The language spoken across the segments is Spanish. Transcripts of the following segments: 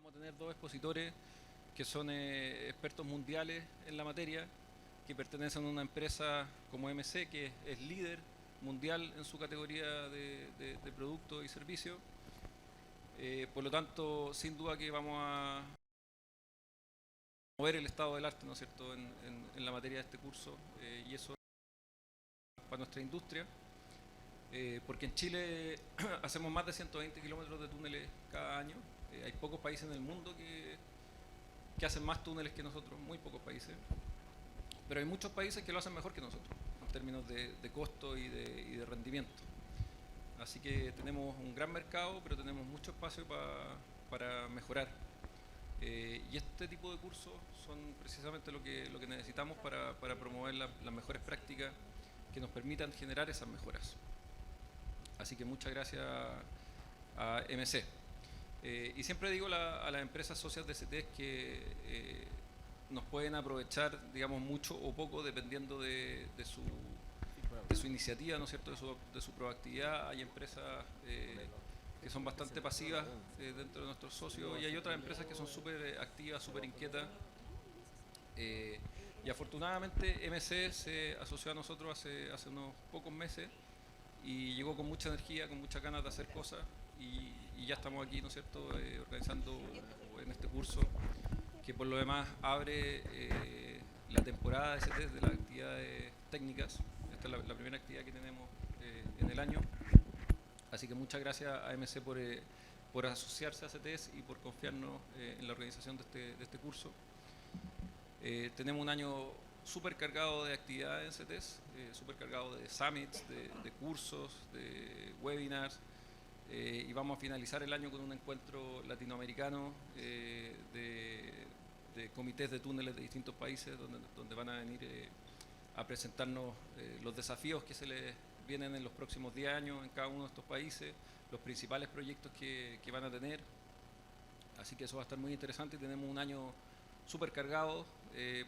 Vamos a tener dos expositores que son expertos mundiales en la materia, que pertenecen a una empresa como MC, que es líder mundial en su categoría de productos y servicios. Por lo tanto, sin duda que vamos a mover el estado del arte, ¿no es cierto?, en la materia de este curso, y eso para nuestra industria, porque en Chile hacemos más de 120 kilómetros de túneles cada año. Hay pocos países en el mundo que hacen más túneles que nosotros, muy pocos países, pero hay muchos países que lo hacen mejor que nosotros en términos de costo y de rendimiento. Así que tenemos un gran mercado, pero tenemos mucho espacio para mejorar. Y este tipo de cursos son precisamente lo que necesitamos para promover las mejores prácticas que nos permitan generar esas mejoras. Así que muchas gracias a MC. Y siempre digo a las empresas socias de CETES que nos pueden aprovechar, digamos, mucho o poco dependiendo de su iniciativa, ¿no es cierto?, de su proactividad. Hay empresas que son bastante pasivas dentro de nuestros socios, y hay otras empresas que son súper activas, súper inquietas. Y afortunadamente MC se asoció a nosotros hace unos pocos meses y llegó con mucha energía, con muchas ganas de hacer cosas, y ya estamos aquí, ¿no es cierto?, organizando en este curso que por lo demás abre la temporada de CETES de las actividades técnicas. Esta es la primera actividad que tenemos en el año, así que muchas gracias a MC por asociarse a CETES y por confiarnos en la organización de este curso. Tenemos un año súper cargado de actividades en CETES, súper cargado de summits, de cursos, de webinars, y vamos a finalizar el año con un encuentro latinoamericano de comités de túneles de distintos países, donde van a venir a presentarnos los desafíos que se les vienen en los próximos 10 años en cada uno de estos países, los principales proyectos que van a tener. Así que eso va a estar muy interesante, y tenemos un año súper cargado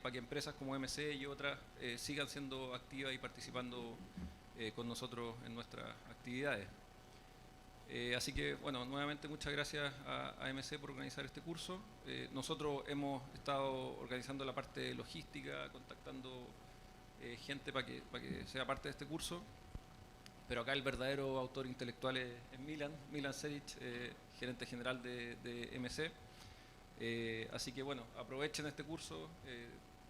para que empresas como MC y otras sigan siendo activas y participando con nosotros en nuestras actividades. Así que, bueno, nuevamente muchas gracias a MC por organizar este curso. Nosotros hemos estado organizando la parte logística, contactando gente para que sea parte de este curso, pero acá el verdadero autor intelectual es Milan Seric, gerente general de MC. Así que, bueno, aprovechen este curso,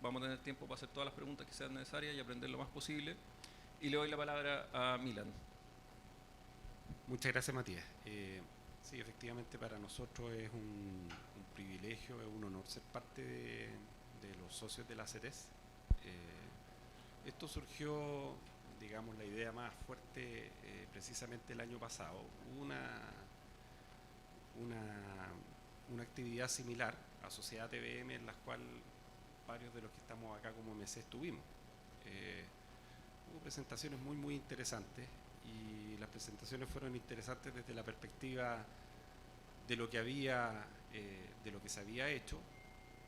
vamos a tener tiempo para hacer todas las preguntas que sean necesarias y aprender lo más posible. Y le doy la palabra a Milan. Muchas gracias, Matías. Sí, efectivamente para nosotros es un privilegio, es un honor ser parte de los socios de la CETES. Esto surgió, digamos, la idea más fuerte precisamente el año pasado. Hubo una actividad similar asociada a TVM, en la cual varios de los que estamos acá como MC estuvimos. Hubo presentaciones muy interesantes, y las presentaciones fueron interesantes desde la perspectiva de lo que se había hecho,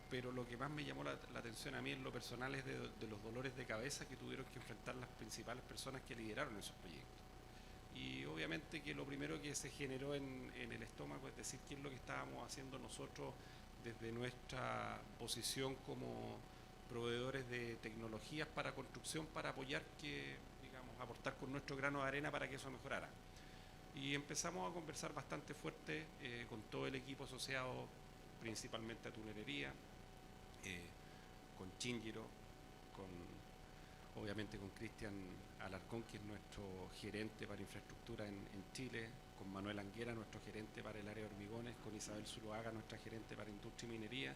pero lo que más me llamó la atención a mí en lo personal es de los dolores de cabeza que tuvieron que enfrentar las principales personas que lideraron esos proyectos. Y obviamente que lo primero que se generó en el estómago es decir, qué es lo que estábamos haciendo nosotros desde nuestra posición como proveedores de tecnologías para construcción, para apoyar aportar con nuestro grano de arena para que eso mejorara. Y empezamos a conversar bastante fuerte con todo el equipo asociado, principalmente a tunelería, con Chingiro, obviamente con Cristian Alarcón, que es nuestro gerente para infraestructura en Chile, con Manuel Anguera, nuestro gerente para el área de hormigones, con Isabel Zuluaga, nuestra gerente para industria y minería,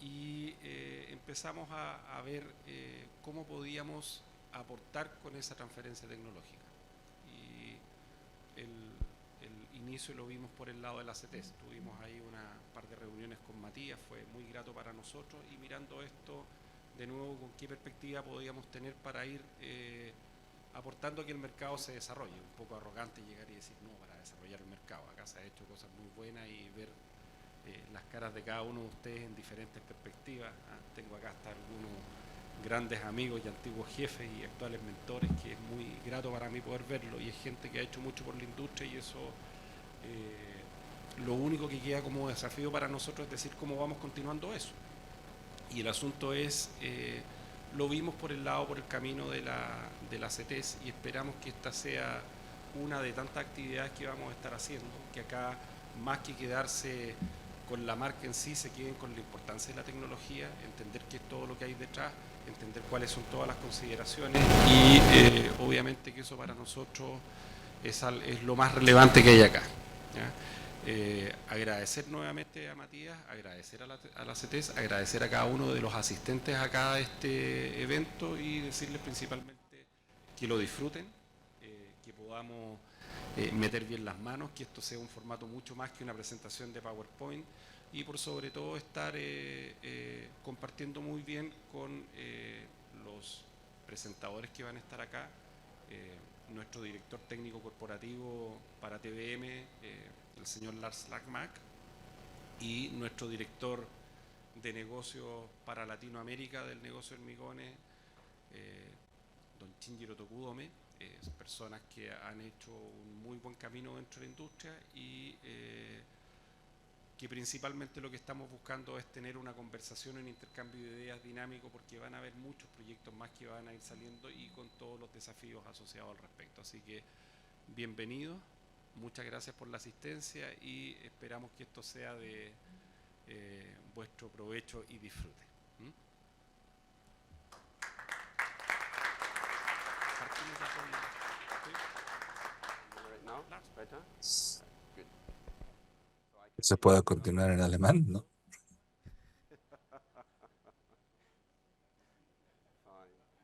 y empezamos a ver cómo podíamos aportar con esa transferencia tecnológica. Y el inicio lo vimos por el lado de la CETES. Tuvimos ahí una par de reuniones con Matías, fue muy grato para nosotros, y mirando esto de nuevo, con qué perspectiva podíamos tener para ir aportando a que el mercado se desarrolle. Un poco arrogante llegar y decir, no, para desarrollar el mercado, acá se ha hecho cosas muy buenas, y ver las caras de cada uno de ustedes en diferentes perspectivas. Tengo acá hasta algunos grandes amigos y antiguos jefes y actuales mentores, que es muy grato para mí poder verlo, y es gente que ha hecho mucho por la industria, y eso Lo único que queda como desafío para nosotros es decir cómo vamos continuando eso. Y el asunto es, lo vimos por el lado, por el camino de la CETES y esperamos que esta sea una de tantas actividades que vamos a estar haciendo, que acá más que quedarse con la marca en sí, se queden con la importancia de la tecnología, entender qué es todo lo que hay detrás, entender cuáles son todas las consideraciones y obviamente que eso para nosotros es lo más relevante que hay acá. ¿Ya? Agradecer nuevamente a Matías, agradecer a la CETES, agradecer a cada uno de los asistentes acá a este evento y decirles principalmente que lo disfruten, que podamos meter bien las manos, que esto sea un formato mucho más que una presentación de PowerPoint y por sobre todo estar compartiendo muy bien con los presentadores que van a estar acá, nuestro director técnico corporativo para TVM, el señor Lars Lackmark, y nuestro director de negocios para Latinoamérica del negocio de hormigones, don Shinjiro Tokudome, personas que han hecho un muy buen camino dentro de la industria y que principalmente lo que estamos buscando es tener una conversación, un intercambio de ideas dinámico, porque van a haber muchos proyectos más que van a ir saliendo y con todos los desafíos asociados al respecto. Así que bienvenidos, muchas gracias por la asistencia y esperamos que esto sea de vuestro provecho y disfrute. ¿Mm? Partimos ya con- Se puede continuar en alemán, ¿no?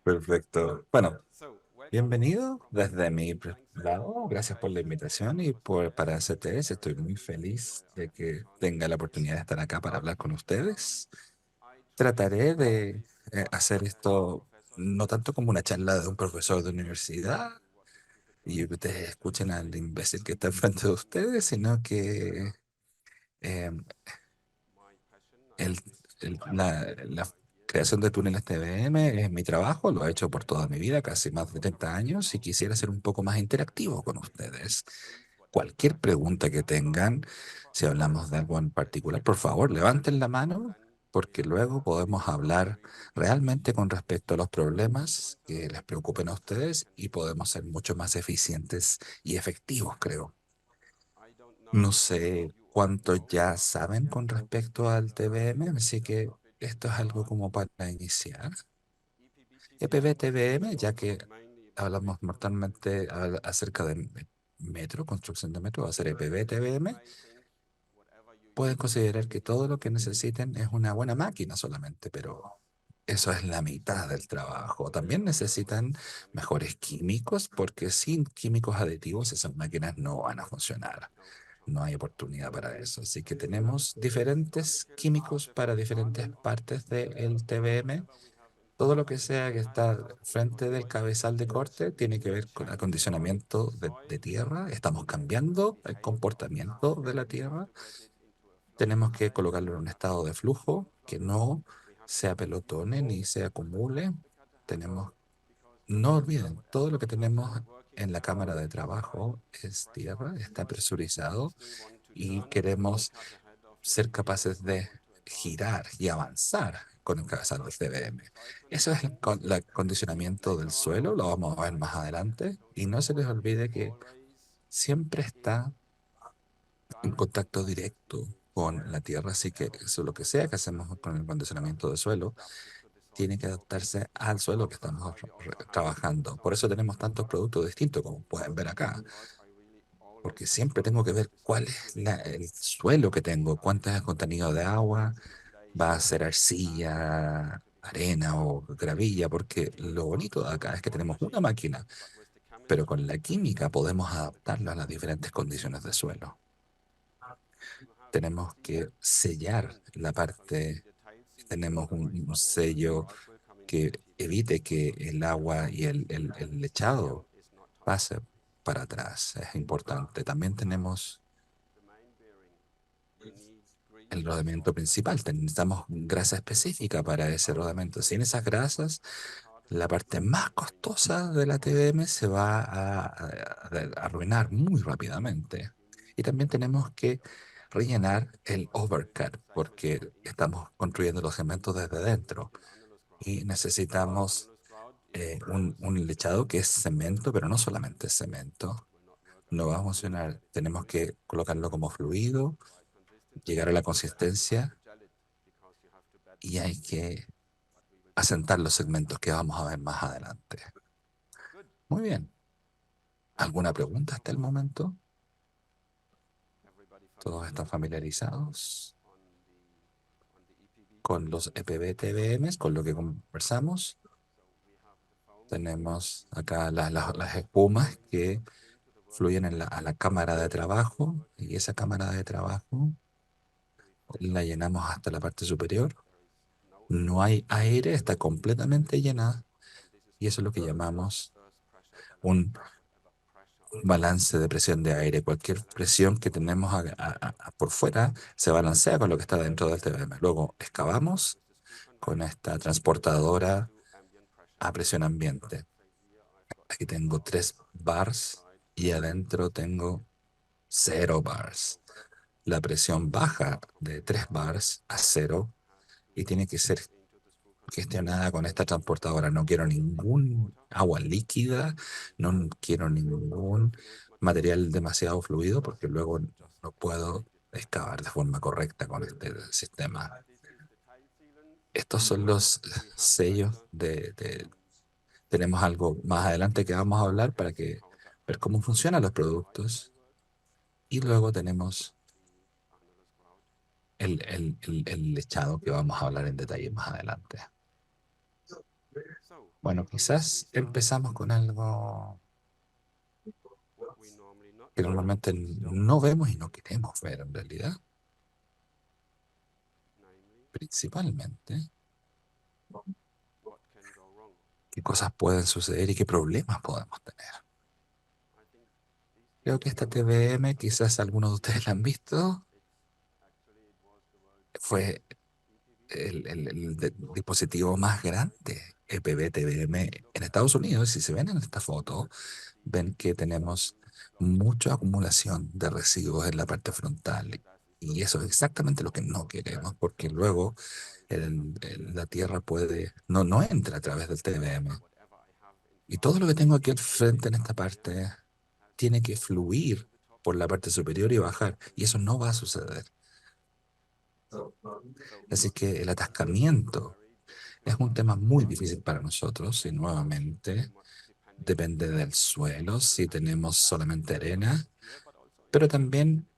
Perfecto. Bueno, bienvenido desde mi lado. Gracias por la invitación y para CTS. Estoy muy feliz de que tenga la oportunidad de estar acá para hablar con ustedes. Trataré de hacer esto no tanto como una charla de un profesor de universidad y ustedes escuchen al imbécil que está enfrente de ustedes, sino que eh, El, la creación de túneles TBM es mi trabajo, lo he hecho por toda mi vida, casi más de 30 años, y quisiera ser un poco más interactivo con ustedes. Cualquier pregunta que tengan, si hablamos de algo en particular, por favor, levanten la mano, porque luego podemos hablar realmente con respecto a los problemas que les preocupen a ustedes y podemos ser mucho más eficientes y efectivos, creo. No sé cuánto ya saben con respecto al TBM, así que esto es algo como para iniciar. EPB-TBM, ya que hablamos mortalmente acerca de metro, construcción de metro, va a ser EPB-TBM. Pueden considerar que todo lo que necesiten es una buena máquina solamente, pero eso es la mitad del trabajo. También necesitan mejores químicos, porque sin químicos aditivos esas máquinas no van a funcionar. No hay oportunidad para eso. Así que tenemos diferentes químicos para diferentes partes del TBM. Todo lo que sea que está frente del cabezal de corte tiene que ver con acondicionamiento de tierra. Estamos cambiando el comportamiento de la tierra. Tenemos que colocarlo en un estado de flujo que no se apelotone ni se acumule. Tenemos, no olviden, todo lo que tenemos en la cámara de trabajo es tierra, está presurizado y queremos ser capaces de girar y avanzar con el cabezal del CBM. Eso es el acondicionamiento del suelo, lo vamos a ver más adelante. Y no se les olvide que siempre está en contacto directo con la tierra, así que eso, lo que sea que hacemos con el acondicionamiento del suelo, tiene que adaptarse al suelo que estamos trabajando. Por eso tenemos tantos productos distintos, como pueden ver acá, porque siempre tengo que ver cuál es el suelo que tengo, cuánto es el contenido de agua, va a ser arcilla, arena o gravilla, porque lo bonito de acá es que tenemos una máquina, pero con la química podemos adaptarlo a las diferentes condiciones de suelo. Tenemos que sellar la parte, tenemos un sello que evite que el agua y el lechado pase para atrás. Es importante. También tenemos el rodamiento principal. Necesitamos grasa específica para ese rodamiento. Sin esas grasas, la parte más costosa de la TBM se va a arruinar muy rápidamente. Y también tenemos que rellenar el overcut, porque estamos construyendo los cementos desde dentro y necesitamos un lechado que es cemento, pero no solamente es cemento. No va a funcionar. Tenemos que colocarlo como fluido, llegar a la consistencia y hay que asentar los segmentos que vamos a ver más adelante. Muy bien. ¿Alguna pregunta hasta el momento? ¿Todos están familiarizados con los EPB-TBMs, con lo que conversamos? Tenemos acá las espumas que fluyen a la cámara de trabajo y esa cámara de trabajo la llenamos hasta la parte superior. No hay aire, está completamente llena y eso es lo que llamamos un balance de presión de aire. Cualquier presión que tenemos por fuera se balancea con lo que está dentro del TBM. Luego excavamos con esta transportadora a presión ambiente. Aquí tengo 3 bars y adentro tengo 0 bars. La presión baja de 3 bars a 0 y tiene que ser gestionada con esta transportadora. No quiero ningún agua líquida, no quiero ningún material demasiado fluido porque luego no puedo excavar de forma correcta con este sistema. Estos son los sellos tenemos algo más adelante que vamos a hablar para ver cómo funcionan los productos y luego tenemos el lechado que vamos a hablar en detalle más adelante. Bueno, quizás empezamos con algo que normalmente no vemos y no queremos ver en realidad. Principalmente, qué cosas pueden suceder y qué problemas podemos tener. Creo que esta TVM, quizás algunos de ustedes la han visto, fue el dispositivo más grande, EPB-TVM, en Estados Unidos. Si se ven en esta foto, ven que tenemos mucha acumulación de residuos en la parte frontal. Y eso es exactamente lo que no queremos, porque luego la tierra no entra a través del TBM. Y todo lo que tengo aquí al frente en esta parte tiene que fluir por la parte superior y bajar. Y eso no va a suceder. Así que el atascamiento es un tema muy difícil para nosotros y nuevamente depende del suelo, si tenemos solamente arena, pero también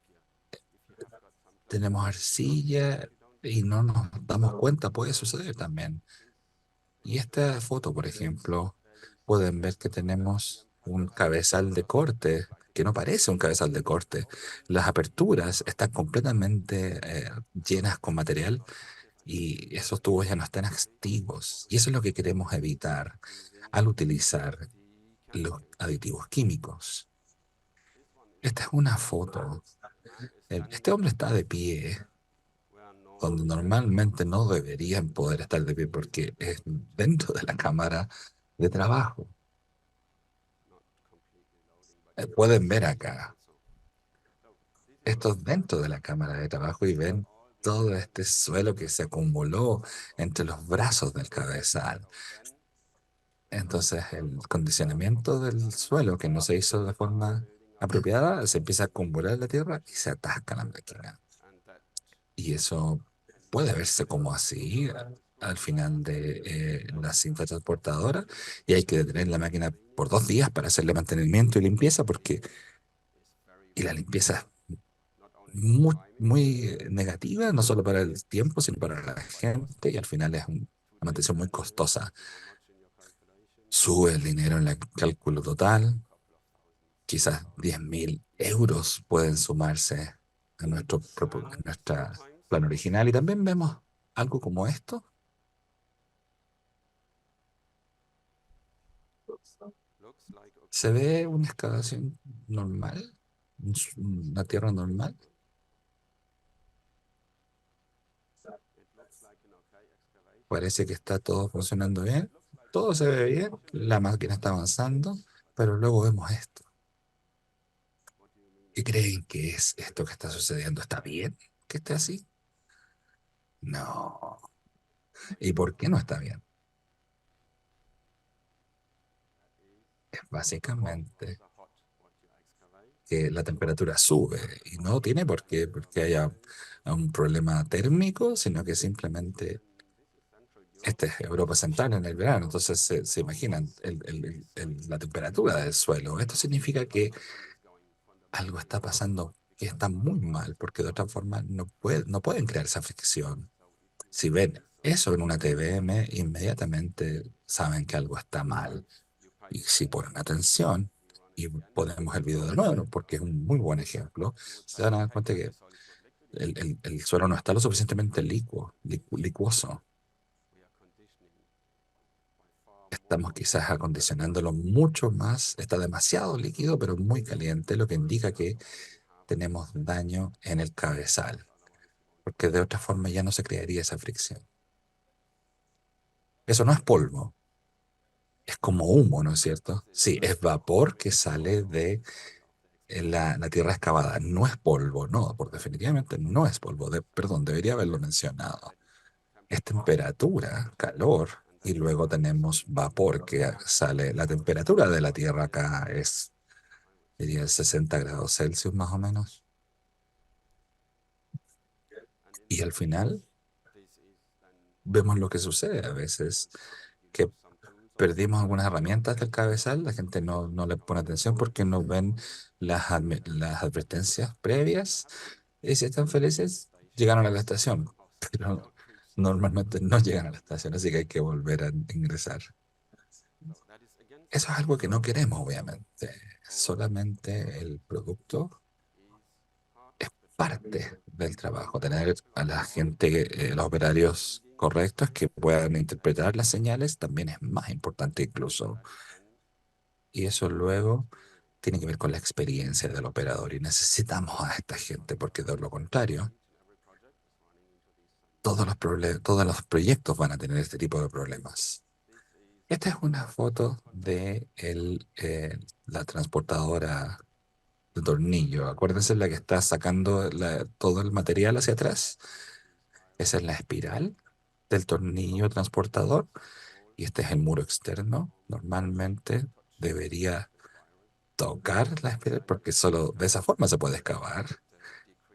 tenemos arcilla y no nos damos cuenta, puede suceder también. Y esta foto, por ejemplo, pueden ver que tenemos un cabezal de corte que no parece un cabezal de corte. Las aperturas están completamente llenas con material y esos tubos ya no están activos. Y eso es lo que queremos evitar al utilizar los aditivos químicos. Esta es una foto. Este hombre está de pie, donde normalmente no deberían poder estar de pie porque es dentro de la cámara de trabajo. Pueden ver acá, esto es dentro de la cámara de trabajo y ven todo este suelo que se acumuló entre los brazos del cabezal. Entonces el condicionamiento del suelo que no se hizo de forma apropiada se empieza a acumular en la tierra y se atasca la máquina. Y eso puede verse como así al final de la cinta transportadora y hay que detener la máquina por 2 días para hacerle mantenimiento y limpieza y la limpieza es muy negativa, no solo para el tiempo, sino para la gente y al final es una mantención muy costosa. Sube el dinero en el cálculo total, quizás 10.000 euros pueden sumarse a nuestra plan original y también vemos algo como esto. Se ve una excavación normal, una tierra normal. Parece que está todo funcionando bien. Todo se ve bien. La máquina está avanzando, pero luego vemos esto. ¿Qué creen que es esto que está sucediendo? ¿Está bien que esté así? No. ¿Y por qué no está bien? Es básicamente que la temperatura sube y no tiene por qué porque haya un problema térmico, sino que simplemente esta es Europa Central en el verano, entonces se imaginan la temperatura del suelo. Esto significa que algo está pasando que está muy mal, porque de otra forma no pueden crear esa fricción. Si ven eso en una TVM, inmediatamente saben que algo está mal. Y si ponen atención y ponemos el video de nuevo, porque es un muy buen ejemplo, se van a dar cuenta que el suelo no está lo suficientemente licuoso. Estamos quizás acondicionándolo mucho más, está demasiado líquido, pero muy caliente, lo que indica que tenemos daño en el cabezal, porque de otra forma ya no se crearía esa fricción. Eso no es polvo, es como humo, ¿no es cierto? Sí, es vapor que sale de la tierra excavada, no es polvo, no, por definitivamente no es polvo, perdón, debería haberlo mencionado. Es temperatura, calor, y luego tenemos vapor que sale. La temperatura de la tierra acá es, diría, 60 grados Celsius más o menos. Y al final vemos lo que sucede a veces, que perdimos algunas herramientas del cabezal, la gente no le pone atención porque no ven las advertencias previas y si están felices, llegaron a la estación, pero normalmente no llegan a la estación, así que hay que volver a ingresar. Eso es algo que no queremos, obviamente. Solamente el producto es parte del trabajo. Tener a la gente, los operarios correctos que puedan interpretar las señales también es más importante incluso. Y eso luego tiene que ver con la experiencia del operador y necesitamos a esta gente porque de lo contrario, todos los proyectos van a tener este tipo de problemas. Esta es una foto de la transportadora de tornillo. Acuérdense la que está sacando todo el material hacia atrás. Esa es la espiral del tornillo transportador y este es el muro externo. Normalmente debería tocar la espiral porque solo de esa forma se puede excavar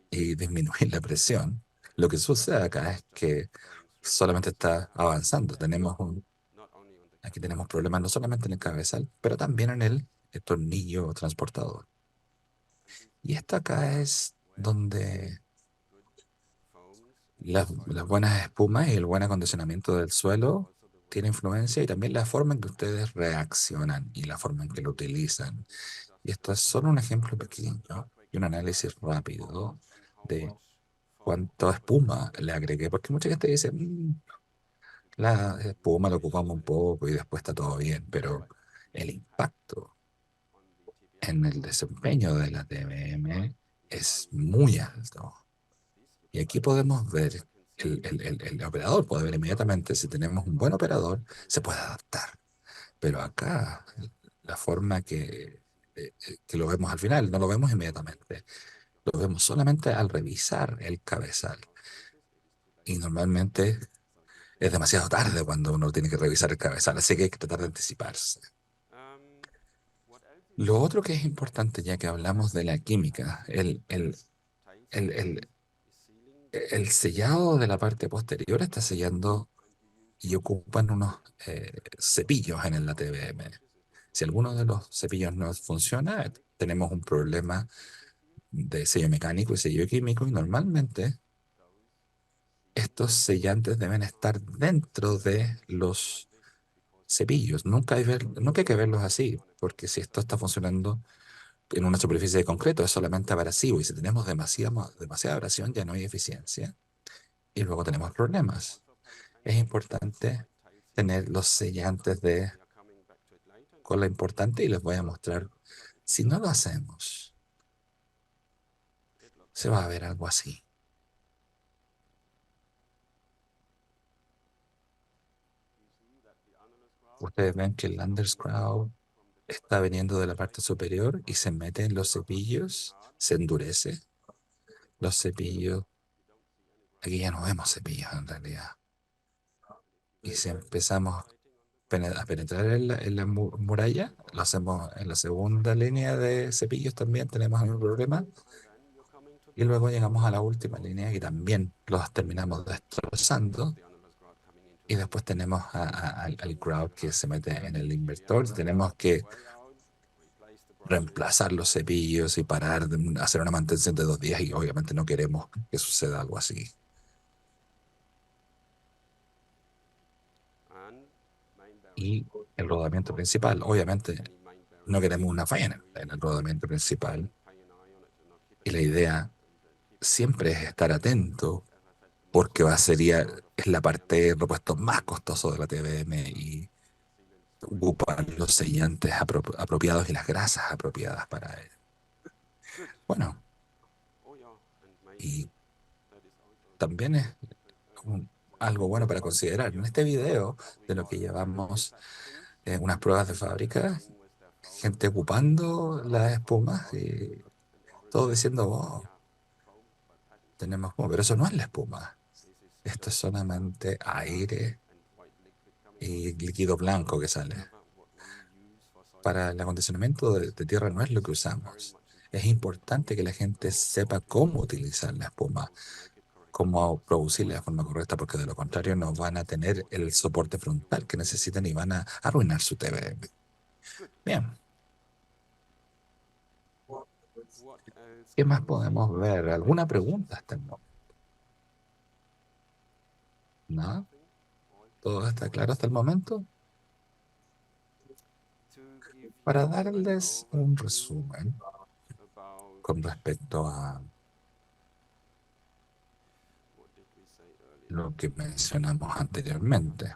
y disminuir la presión. Lo que sucede acá es que solamente está avanzando. Aquí tenemos problemas no solamente en el cabezal, pero también en el tornillo transportador. Y esto acá es donde las buenas espumas y el buen acondicionamiento del suelo tiene influencia y también la forma en que ustedes reaccionan y la forma en que lo utilizan. Y esto es solo un ejemplo pequeño y un análisis rápido de cuánta espuma le agregué, porque mucha gente dice, la espuma lo ocupamos un poco y después está todo bien, pero el impacto en el desempeño de la TBM es muy alto. Y aquí podemos ver, el operador puede ver inmediatamente, si tenemos un buen operador, se puede adaptar. Pero acá, la forma que lo vemos al final, no lo vemos inmediatamente, lo vemos solamente al revisar el cabezal. Y normalmente es demasiado tarde cuando uno tiene que revisar el cabezal, así que hay que tratar de anticiparse. Lo otro que es importante, ya que hablamos de la química, el, el, el sellado de la parte posterior está sellando y ocupan unos cepillos en el ATBM. Si alguno de los cepillos no funciona, tenemos un problema de sello mecánico y sello químico y normalmente estos sellantes deben estar dentro de los cepillos. Nunca hay que verlos así, porque si esto está funcionando en una superficie de concreto es solamente abrasivo y si tenemos demasiada abrasión ya no hay eficiencia y luego tenemos problemas. Es importante tener los sellantes de cola importante y les voy a mostrar. Si no lo hacemos, se va a ver algo así. Ustedes ven que el underscrow está viniendo de la parte superior y se mete en los cepillos se endurece los cepillos. Aquí ya no vemos cepillos en realidad. Y si empezamos a penetrar en la muralla, lo hacemos en la segunda línea de cepillos también, tenemos el mismo problema. Y luego llegamos a la última línea que también los terminamos destrozando. Y después tenemos al grout que se mete en el inversor. Tenemos que reemplazar los cepillos y parar de hacer una mantención de 2 días. Y obviamente no queremos que suceda algo así. Y el rodamiento principal, obviamente, no queremos una falla en el rodamiento principal. Y la idea siempre es estar atento porque es la parte de repuesto más costoso de la TBM y ocupar los sellantes apropiados y las grasas apropiadas para él. Bueno, y también es algo bueno para considerar. En este video de lo que llevamos unas pruebas de fábrica, gente ocupando las espumas y todo diciendo, oh, tenemos espuma, pero eso no es la espuma. Esto es solamente aire y líquido blanco que sale. Para el acondicionamiento de tierra no es lo que usamos. Es importante que la gente sepa cómo utilizar la espuma, cómo producirla de forma correcta, porque de lo contrario no van a tener el soporte frontal que necesitan y van a arruinar su TBM. Bien, ¿qué más podemos ver? ¿Alguna pregunta hasta el momento? ¿No? ¿Todo está claro hasta el momento? Para darles un resumen con respecto a lo que mencionamos anteriormente,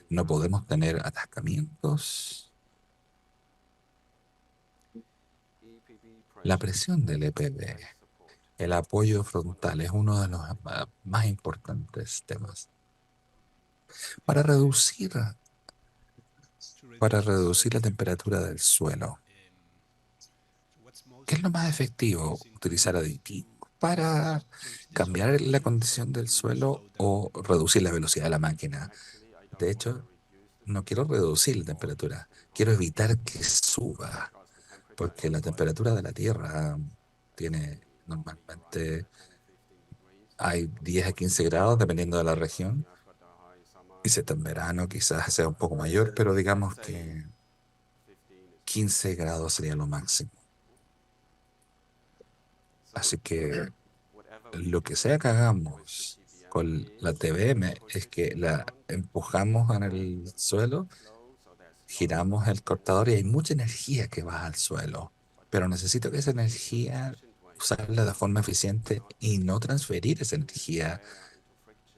no podemos tener atascamientos. La presión del EPB, el apoyo frontal es uno de los más importantes temas. Para reducir, para reducir la temperatura del suelo, ¿qué es lo más efectivo? ¿Utilizar aditivos para cambiar la condición del suelo o reducir la velocidad de la máquina? De hecho, no quiero reducir la temperatura, quiero evitar que suba, porque la temperatura de la Tierra tiene normalmente, hay 10 a 15 grados dependiendo de la región, y si está en verano quizás sea un poco mayor, pero digamos que 15 grados sería lo máximo. Así que lo que sea que hagamos con la TBM es que la empujamos en el suelo, giramos el cortador y hay mucha energía que va al suelo, pero necesito que esa energía usarla de forma eficiente y no transferir esa energía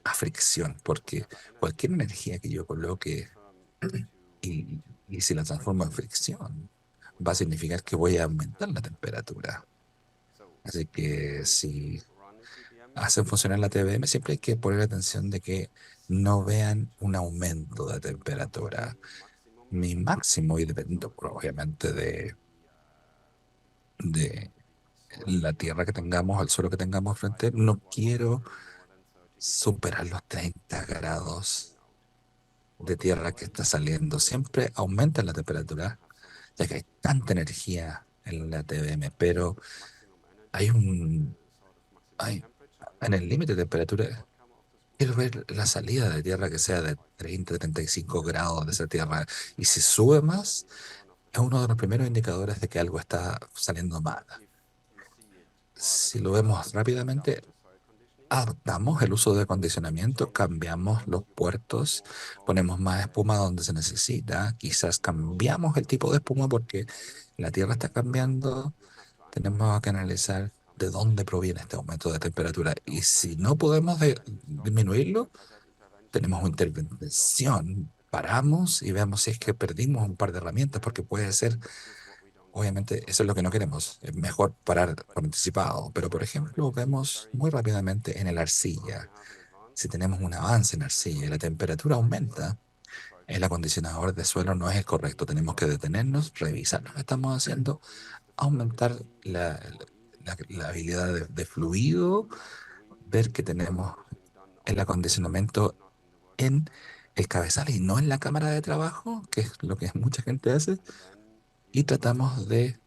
a fricción, porque cualquier energía que yo coloque y si la transformo en fricción, va a significar que voy a aumentar la temperatura. Así que si hacen funcionar la TBM, siempre hay que poner atención de que no vean un aumento de temperatura. Mi máximo, y dependiendo obviamente de la tierra que tengamos, el suelo que tengamos frente, no quiero superar los 30 grados de tierra que está saliendo. Siempre aumenta la temperatura, ya que hay tanta energía en la TBM, pero hay un, hay, en el límite de temperatura, quiero ver la salida de tierra que sea de 30, 35 grados de esa tierra. Y si sube más, es uno de los primeros indicadores de que algo está saliendo mal. Si lo vemos rápidamente, adaptamos el uso de acondicionamiento, cambiamos los puertos, ponemos más espuma donde se necesita, quizás cambiamos el tipo de espuma porque la tierra está cambiando, tenemos que analizar de dónde proviene este aumento de temperatura y si no podemos disminuirlo, tenemos una intervención, paramos y vemos si es que perdimos un par de herramientas porque puede ser. Obviamente, eso es lo que no queremos. Es mejor parar por anticipado. Pero, por ejemplo, vemos muy rápidamente en el arcilla. Si tenemos un avance en arcilla y la temperatura aumenta, el acondicionador de suelo no es el correcto. Tenemos que detenernos, revisar lo que estamos haciendo, aumentar la habilidad de fluido, ver que tenemos el acondicionamiento en el cabezal y no en la cámara de trabajo, que es lo que mucha gente hace, y tratamos de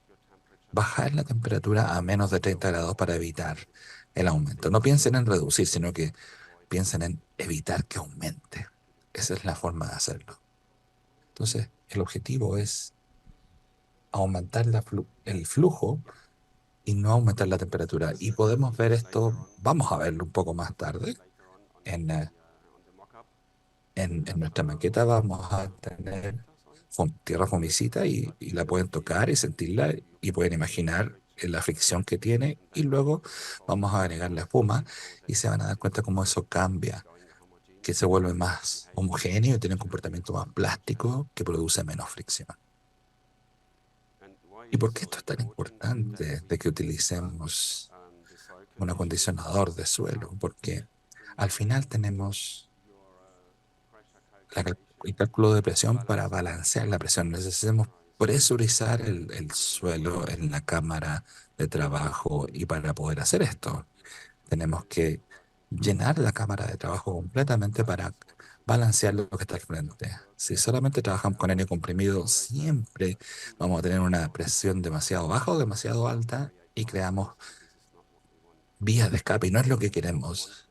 bajar la temperatura a menos de 30 grados para evitar el aumento. No piensen en reducir, sino que piensen en evitar que aumente. Esa es la forma de hacerlo. Entonces, el objetivo es aumentar el flujo y no aumentar la temperatura. Y podemos ver esto, vamos a verlo un poco más tarde. En, en nuestra maqueta vamos a tener tierra fumicita y la pueden tocar y sentirla y pueden imaginar la fricción que tiene y luego vamos a agregar la espuma y se van a dar cuenta cómo eso cambia, que se vuelve más homogéneo y tiene un comportamiento más plástico que produce menos fricción. ¿Y por qué esto es tan importante de que utilicemos un acondicionador de suelo? Porque al final tenemos el cálculo de presión para balancear la presión. Necesitamos presurizar el suelo en la cámara de trabajo y para poder hacer esto tenemos que llenar la cámara de trabajo completamente para balancear lo que está al frente. Si solamente trabajamos con aire comprimido, siempre vamos a tener una presión demasiado baja o demasiado alta y creamos vías de escape y no es lo que queremos.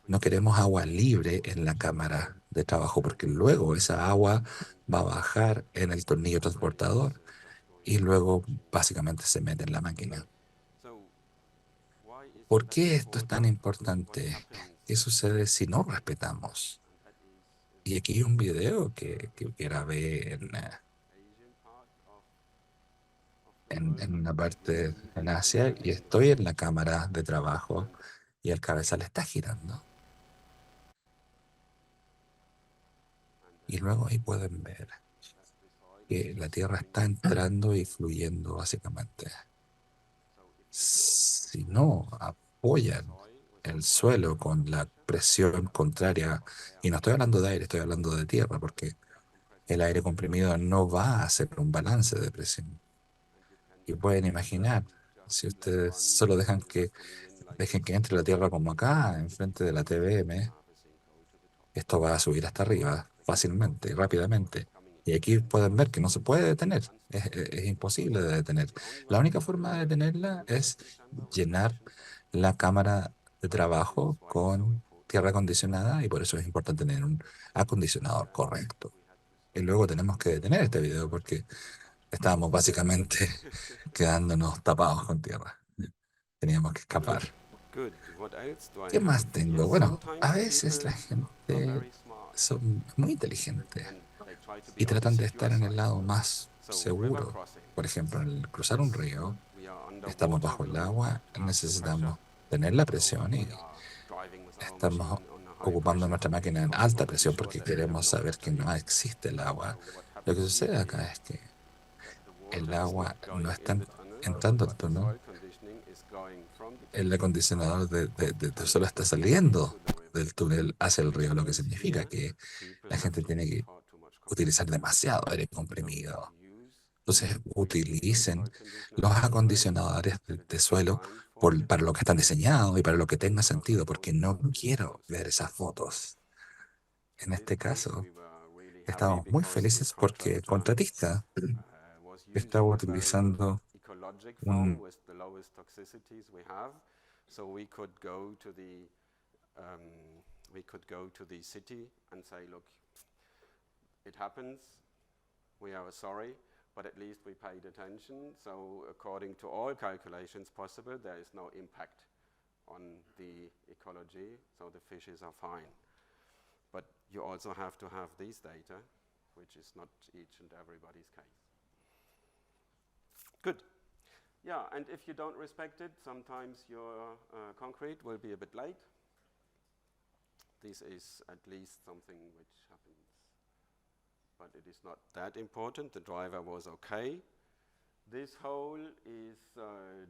No queremos agua libre en la cámara de trabajo porque luego esa agua va a bajar en el tornillo transportador y luego básicamente se mete en la máquina. ¿Por qué esto es tan importante? ¿Qué sucede si no respetamos? Y aquí hay un video que grabé en una parte en Asia y estoy en la cámara de trabajo y el cabezal está girando. Y luego ahí pueden ver que la tierra está entrando y fluyendo básicamente. Si no apoyan el suelo con la presión contraria, y no estoy hablando de aire, estoy hablando de tierra, porque el aire comprimido no va a hacer un balance de presión. Y pueden imaginar, si ustedes solo dejen que entre la tierra como acá, enfrente de la TVM, esto va a subir hasta arriba fácilmente, rápidamente. Y aquí pueden ver que no se puede detener, es imposible de detener. La única forma de detenerla es llenar la cámara de trabajo con tierra acondicionada y por eso es importante tener un acondicionador correcto. Y luego tenemos que detener este video porque estábamos básicamente quedándonos tapados con tierra. Teníamos que escapar. ¿Qué más tengo? Bueno, a veces la gente son muy inteligentes y tratan de estar en el lado más seguro. Por ejemplo, al cruzar un río, estamos bajo el agua, necesitamos tener la presión y estamos ocupando nuestra máquina en alta presión porque queremos saber que no existe el agua. Lo que sucede acá es que el agua no está entrando al túnel, el acondicionador de solo está saliendo del túnel hacia el río, lo que significa que la gente tiene que utilizar demasiado aire comprimido. Entonces, utilicen los acondicionadores de suelo para lo que están diseñados y para lo que tenga sentido, porque no quiero ver esas fotos. En este caso, estamos muy felices porque el contratista estaba utilizando un but at least we paid attention. So according to all calculations possible, there is no impact on the ecology, so the fishes are fine. But you also have to have these data, which is not each and everybody's case. Good. Yeah, and if you don't respect it, sometimes your concrete will be a bit late. This is at least something which happens, but it is not that important. The driver was okay. This hole is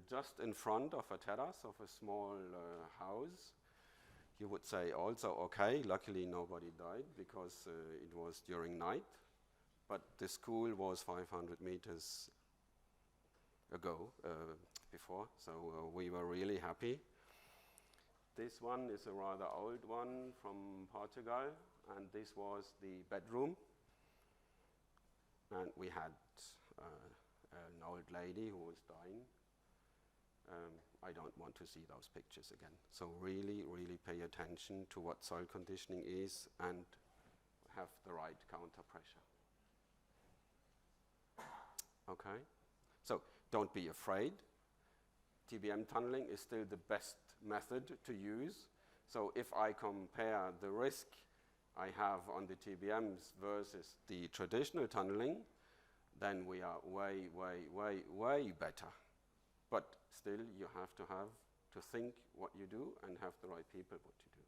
just in front of a terrace of a small house. You would say also okay. Luckily nobody died because it was during night. But the school was 500 meters before, so we were really happy. This one is a rather old one from Portugal, and this was the bedroom. And we had an old lady who was dying. I don't want to see those pictures again. So really, really pay attention to what soil conditioning is and have the right counter pressure. Okay, so don't be afraid. TBM tunneling is still the best method to use. So if I compare the risk I have on the TBMs versus the traditional tunneling, then we are way, way, way, way better. But still, you have to think what you do and have the right people what you do.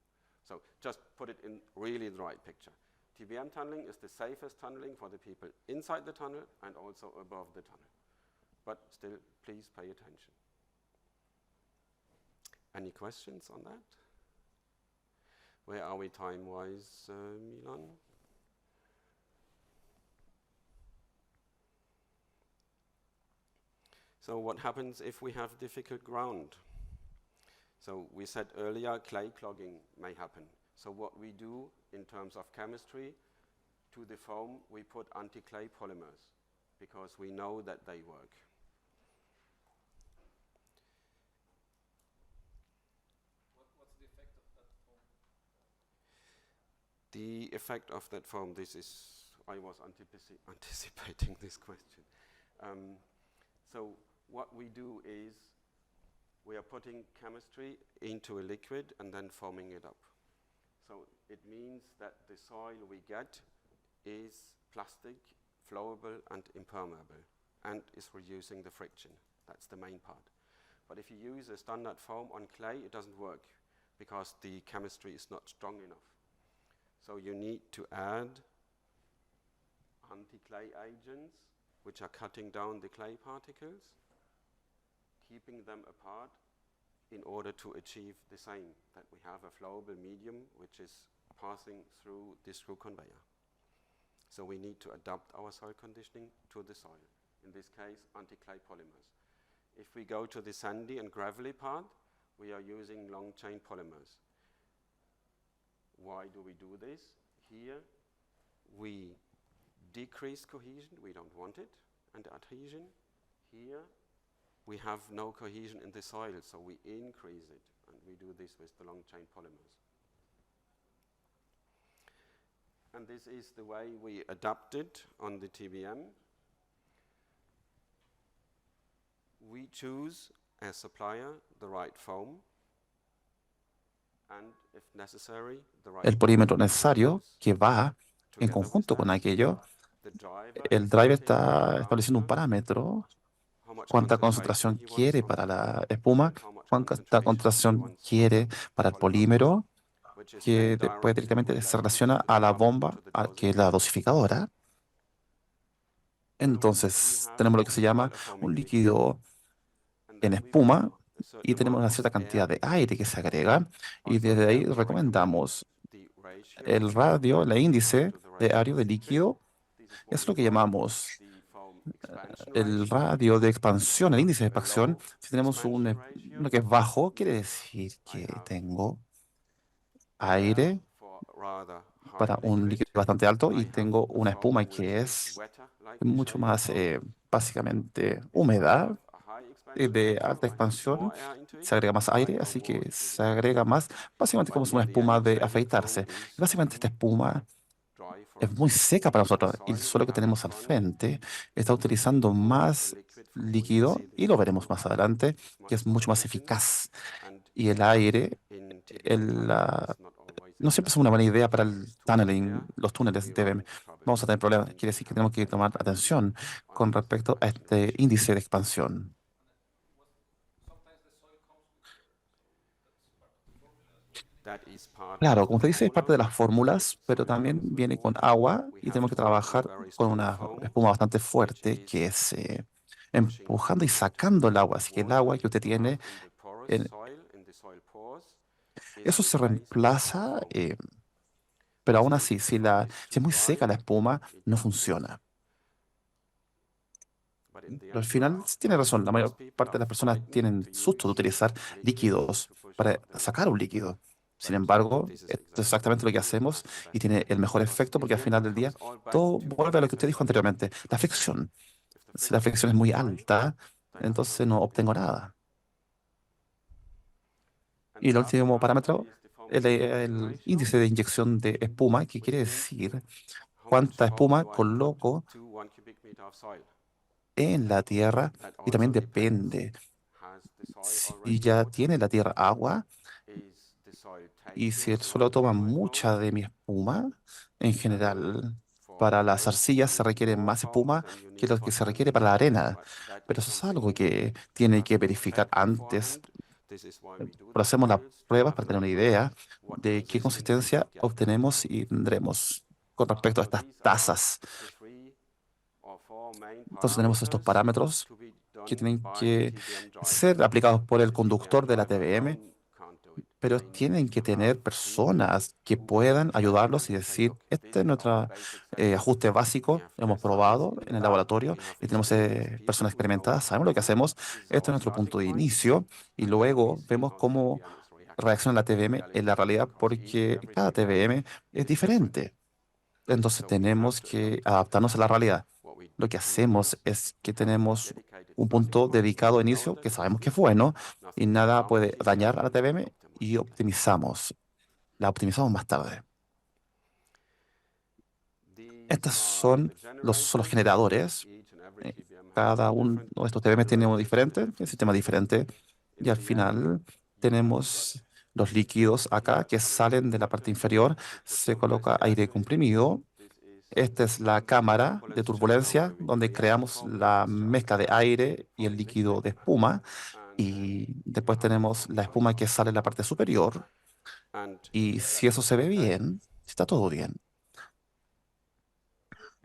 So just put it in really the right picture. TBM tunneling is the safest tunneling for the people inside the tunnel and also above the tunnel. But still, please pay attention. Any questions on that? Where are we time-wise, Milan? So what happens if we have difficult ground? So we said earlier, clay clogging may happen. So what we do in terms of chemistry, to the foam, we put anti-clay polymers because we know that they work. What's the effect of that foam? The effect of that foam, I was anticipating this question. So what we do is we are putting chemistry into a liquid and then foaming it up. So it means that the soil we get is plastic, flowable and impermeable and is reducing the friction. That's the main part. But if you use a standard foam on clay, it doesn't work because the chemistry is not strong enough. So you need to add anti-clay agents which are cutting down the clay particles, keeping them apart in order to achieve the same, that we have a flowable medium which is passing through the screw conveyor. So we need to adapt our soil conditioning to the soil. In this case, anti-clay polymers. If we go to the sandy and gravelly part, we are using long-chain polymers. Why do we do this? Here, we decrease cohesion, we don't want it, and adhesion. Here, we have no cohesion in the soil, so we increase it, and we do this with the long-chain polymers. And this is the way we adapted on the TBM. We choose as supplier the right foam, and if necessary, the right El polímero necesario que va en together with conjunto con that, aquello. the driver El is driver setting está the estableciendo un parameter, parámetro, how much cuánta concentration concentración he wants quiere from the para la polymers, espuma, and how much cuánta concentration he concentración wants from quiere the para el polymer, polímero, which is que then después directly directamente se related relaciona to the a la pump, bomba, to the que es la dosificator. dosificadora. We Entonces have tenemos lo what que we se call llama a foaming un liquid, líquido and en then we espuma put a certain y tenemos amount una of cierta air cantidad de into aire it. que se agrega y Also desde here ahí we recommend recomendamos the ratio el radio, el índice to the de ratio área of de liquid. líquido. This is what Es we lo que call llamamos the foam expansion el ratio. radio de If expansión, I el have índice de a expansión. low Si tenemos expansion ratio, uno que es bajo, quiere means decir I que have tengo air aire for rather high para un liquid. líquido bastante alto I y have tengo a una foam espuma which que is es wetter, like the mucho shaving más foam. básicamente If I húmeda, have a high expansion de ratio, alta I have expansión. more air into it. Se agrega más I aire, go así more que into se the agrega shaving. más, básicamente But como es in una the end, espuma de shaving foam afeitarse. is Y básicamente esta too espuma dry for es us. muy seca para In the nosotros y el soil we suelo que have in tenemos al front, frente está we need utilizando more más liquid foam. We will líquido see y this lo later veremos on. más adelante, It's que much es more mucho más efficient, eficaz. and Y el aire, in TBM tunneling is not always no siempre es una buena acceptable. idea para If el it's too hot tunneling, there, los túneles we de run into trouble. vamos a tener problemas. Then Quiere we decir que have tenemos to que pay tomar attention atención on con this respecto a expansion este ratio. índice de expansión. Sometimes the soil comes with That is part Claro, of como the usted dice, es parte formula. de las fórmulas, So pero it también comes with viene con water. agua We y have tenemos to que work with a trabajar very con strong una foam, espuma bastante which fuerte que is es pushing empujando y the sacando el agua. water Así que el agua que usted you have tiene, in the porous en- soil, in the soil pores, is eso se replaced with more reemplaza, foam. pero But aún still, así, if the foam is si too es muy dry, seca la espuma, it no doesn't work. funciona. Pero al final sí tiene razón, la mayor parte de las personas tienen susto de utilizar líquidos para sacar un líquido. Sin embargo, esto es exactamente lo que hacemos y tiene el mejor efecto porque al final del día todo vuelve a lo que usted dijo anteriormente, la fricción. Si la fricción es muy alta, entonces no obtengo nada. Y el último parámetro, el índice de inyección de espuma, que quiere decir cuánta espuma coloco en la tierra y también depende si ya tiene la tierra agua y si el suelo toma mucha de mi espuma. En general, para las arcillas se requiere más espuma que lo que se requiere para la arena, pero eso es algo que tiene que verificar antes. Pero hacemos las pruebas para tener una idea de qué consistencia obtenemos y tendremos con respecto a estas tasas. Entonces tenemos estos parámetros que tienen que ser aplicados por el conductor de la TBM, pero tienen que tener personas que puedan ayudarlos y decir, este es nuestro ajuste básico, hemos probado en el laboratorio y tenemos personas experimentadas, sabemos lo que hacemos, este es nuestro punto de inicio y luego vemos cómo reacciona la TBM en la realidad porque cada TBM es diferente. Entonces tenemos que adaptarnos a la realidad. Lo que hacemos es que tenemos un punto dedicado a inicio que sabemos que es bueno y nada puede dañar a la TVM y la optimizamos más tarde. Estos son los generadores. eh, Cada uno de estos TVM tiene uno diferente, un sistema diferente y al final tenemos los líquidos acá que salen de la parte inferior, se coloca aire comprimido. Esta es la cámara de turbulencia donde creamos la mezcla de aire y el líquido de espuma. Y después tenemos la espuma que sale en la parte superior. Y si eso se ve bien, si está todo bien,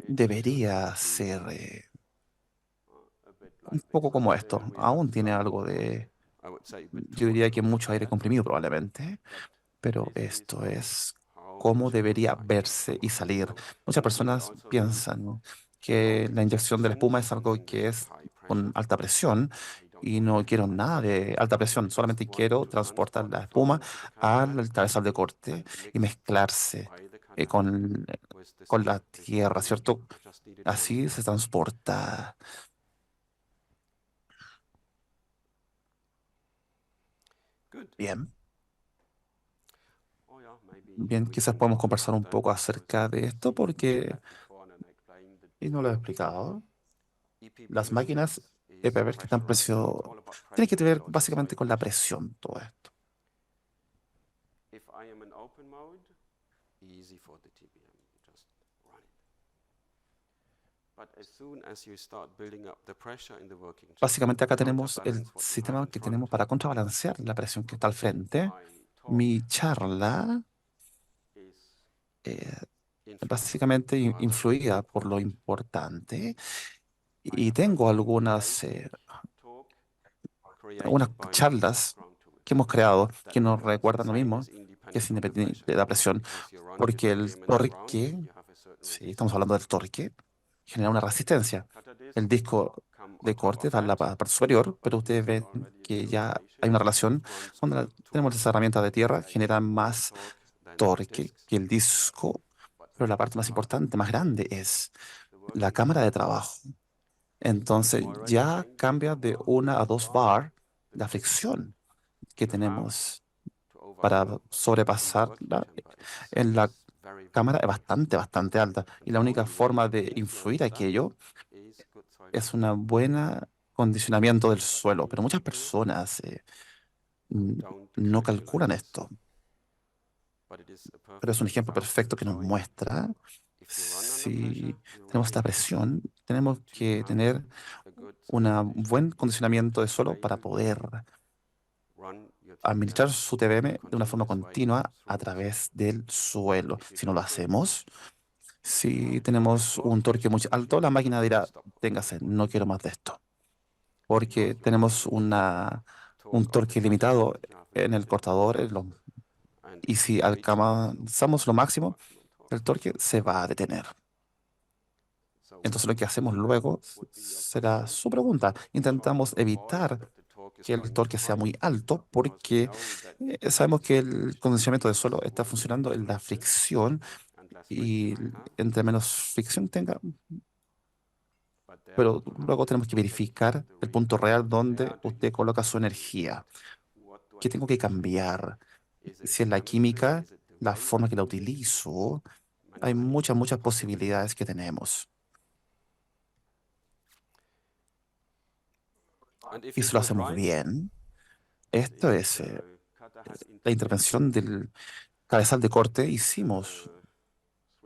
debería ser un poco como esto. Aún tiene algo de, yo diría que mucho aire comprimido probablemente, pero esto es cómo debería verse y salir. Muchas personas piensan que la inyección de la espuma es algo que es con alta presión y no quiero nada de alta presión, solamente quiero transportar la espuma al cabezal de corte y mezclarse con la tierra, ¿cierto? Así se transporta. Bien, bien, quizás podemos conversar un poco acerca de esto porque, y no lo he explicado. Las máquinas EPB que están precio tiene que ver básicamente con la presión, todo esto. Básicamente acá tenemos el sistema que tenemos para contrabalancear la presión que está al frente. Mi charla eh, básicamente influida por lo importante y tengo algunas charlas que hemos creado que nos recuerdan lo mismo, que es independiente de la presión, porque el torque, sí, estamos hablando del torque, genera una resistencia. El disco de corte da en la parte superior, pero ustedes ven que ya hay una relación. Cuando tenemos esa herramienta de tierra, genera más torque que el disco, pero la parte más importante, más grande, es la cámara de trabajo. Entonces ya cambia de 1 a 2 bar la fricción que tenemos para sobrepasarla en la cámara es bastante, bastante alta. Y la única forma de influir aquello es una buena condicionamiento del suelo. Pero muchas personas n- no calculan esto. Pero es un ejemplo perfecto que nos muestra si tenemos esta presión, tenemos que tener un buen condicionamiento de suelo para poder administrar su TVM de una forma continua a través del suelo. Si no lo hacemos, si tenemos un torque muy alto, la máquina dirá, téngase, no quiero más de esto, porque tenemos un torque limitado en el cortador, y si alcanzamos lo máximo, el torque se va a detener. Entonces lo que hacemos luego será su pregunta. Intentamos evitar que el torque sea muy alto porque sabemos que el condicionamiento del suelo está funcionando en la fricción y entre menos fricción tenga, pero luego tenemos que verificar el punto real donde usted coloca su energía. ¿Qué tengo que cambiar? Si es la química, la forma que la utilizo, hay muchas posibilidades que tenemos. Y si lo hacemos bien, esto es la intervención del cabezal de corte. Hicimos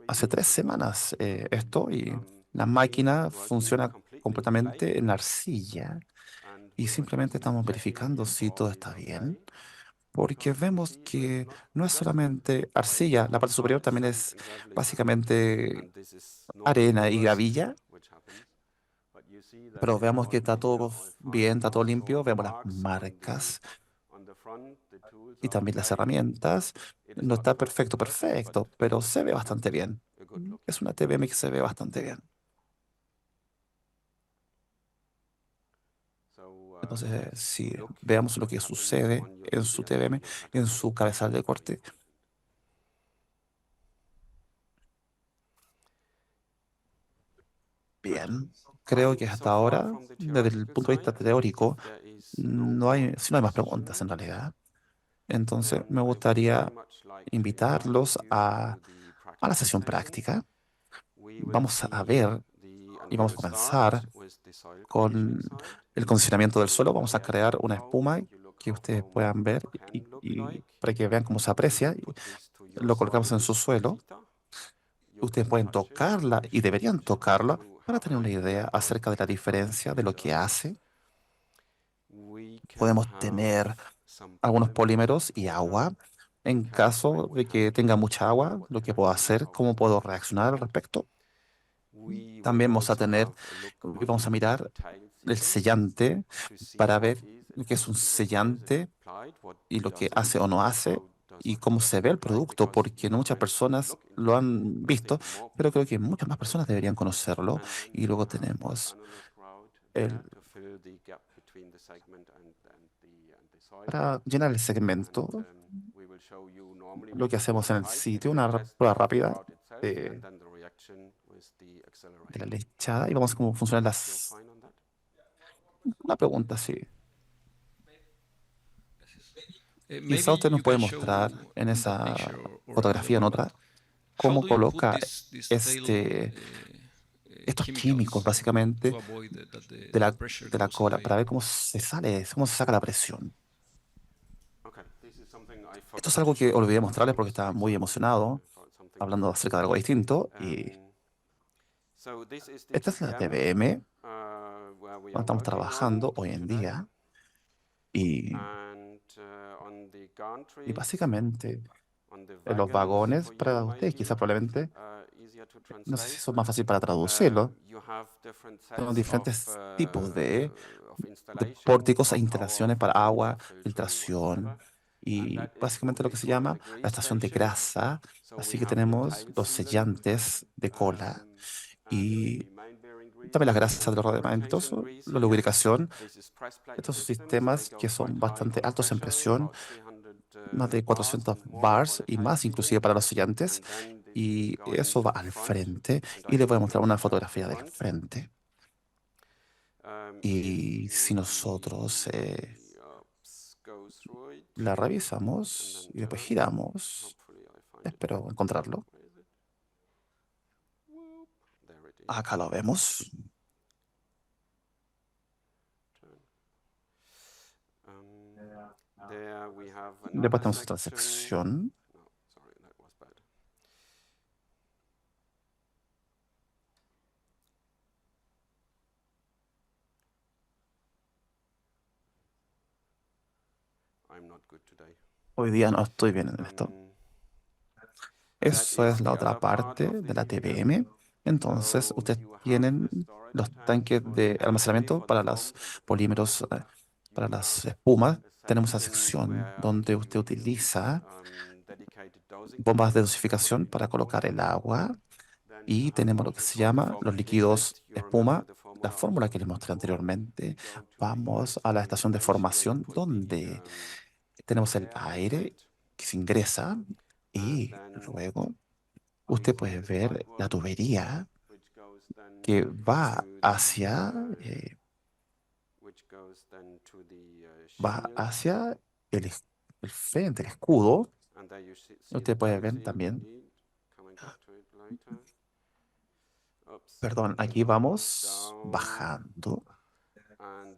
hace 3 semanas esto y la máquina funciona completamente en arcilla y simplemente estamos verificando si todo está bien, porque vemos que no es solamente arcilla, la parte superior también es básicamente arena y gravilla, pero vemos que está todo bien, está todo limpio, vemos las marcas y también las herramientas. No está perfecto, pero se ve bastante bien. Es una TVM que se ve bastante bien. Entonces, si veamos lo que sucede en su TVM, en su cabezal de corte, bien, creo que hasta ahora, desde el punto de vista teórico, si no hay más preguntas en realidad. Entonces, me gustaría invitarlos a la sesión práctica. Vamos a ver y vamos a comenzar con el condicionamiento del suelo. Vamos a crear una espuma que ustedes puedan ver y para que vean cómo se aprecia. Lo colocamos en su suelo. Ustedes pueden tocarla y deberían tocarla para tener una idea acerca de la diferencia de lo que hace. Podemos tener algunos polímeros y agua. En caso de que tenga mucha agua, lo que puedo hacer, cómo puedo reaccionar al respecto. También vamos a mirar el sellante para ver lo que es un sellante y lo que hace o no hace y cómo se ve el producto, porque no muchas personas lo han visto, pero creo que muchas más personas deberían conocerlo. Y luego tenemos el, para llenar el segmento, lo que hacemos en el sitio, una prueba rápida de, de la lechada y vamos a cómo funcionan las... Una pregunta, sí. Quizá Maybe usted nos you puede can show mostrar en in that esa picture or another fotografía, en one, otra, how cómo do you put coloca these este, estos químicos, chemicals básicamente, to avoid that de the la, pressure de la goes cola, high? para ver cómo se saca la presión. Esto es algo que olvidé mostrarles porque estaba muy emocionado hablando acerca de algo distinto. Y esta es la TVM donde estamos trabajando hoy en día. Y básicamente, en los vagones, para ustedes quizás probablemente, no sé si eso es más fácil para traducirlo, son diferentes tipos de pórticos e instalaciones para agua, filtración y básicamente lo que se llama la estación de grasa. Así que tenemos los sellantes de cola y también las grasas de los rodamientos, la lubricación. Estos son sistemas que son bastante altos en presión, más de 400 bars y más inclusive para los sellantes. Y eso va al frente y les voy a mostrar una fotografía del frente. Y si nosotros la revisamos y después giramos, espero encontrarlo. Acá lo vemos. Después tenemos otra sección. Hoy día no estoy bien en esto. Eso es la otra parte de la TVM. Entonces, ustedes tienen los tanques de almacenamiento para los polímeros, para las espumas. Tenemos esa sección donde usted utiliza bombas de dosificación para colocar el agua y tenemos lo que se llama los líquidos espuma. La fórmula que les mostré anteriormente, vamos a la estación de formación donde tenemos el aire que se ingresa y luego usted puede ver la tubería que va hacia el frente, el escudo. Usted puede ver también, perdón, aquí vamos bajando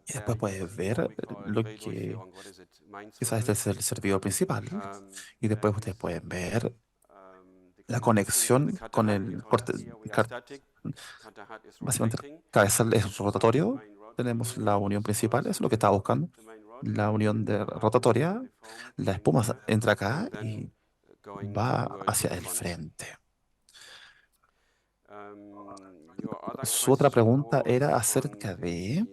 y después puede ver lo que quizás este es el servidor principal y después ustedes pueden ver la conexión con el básicamente el cabezal es rotatorio. Tenemos la unión principal, eso es lo que estaba buscando. La unión rotatoria, la espuma entra acá y va hacia el frente. Su otra pregunta era acerca de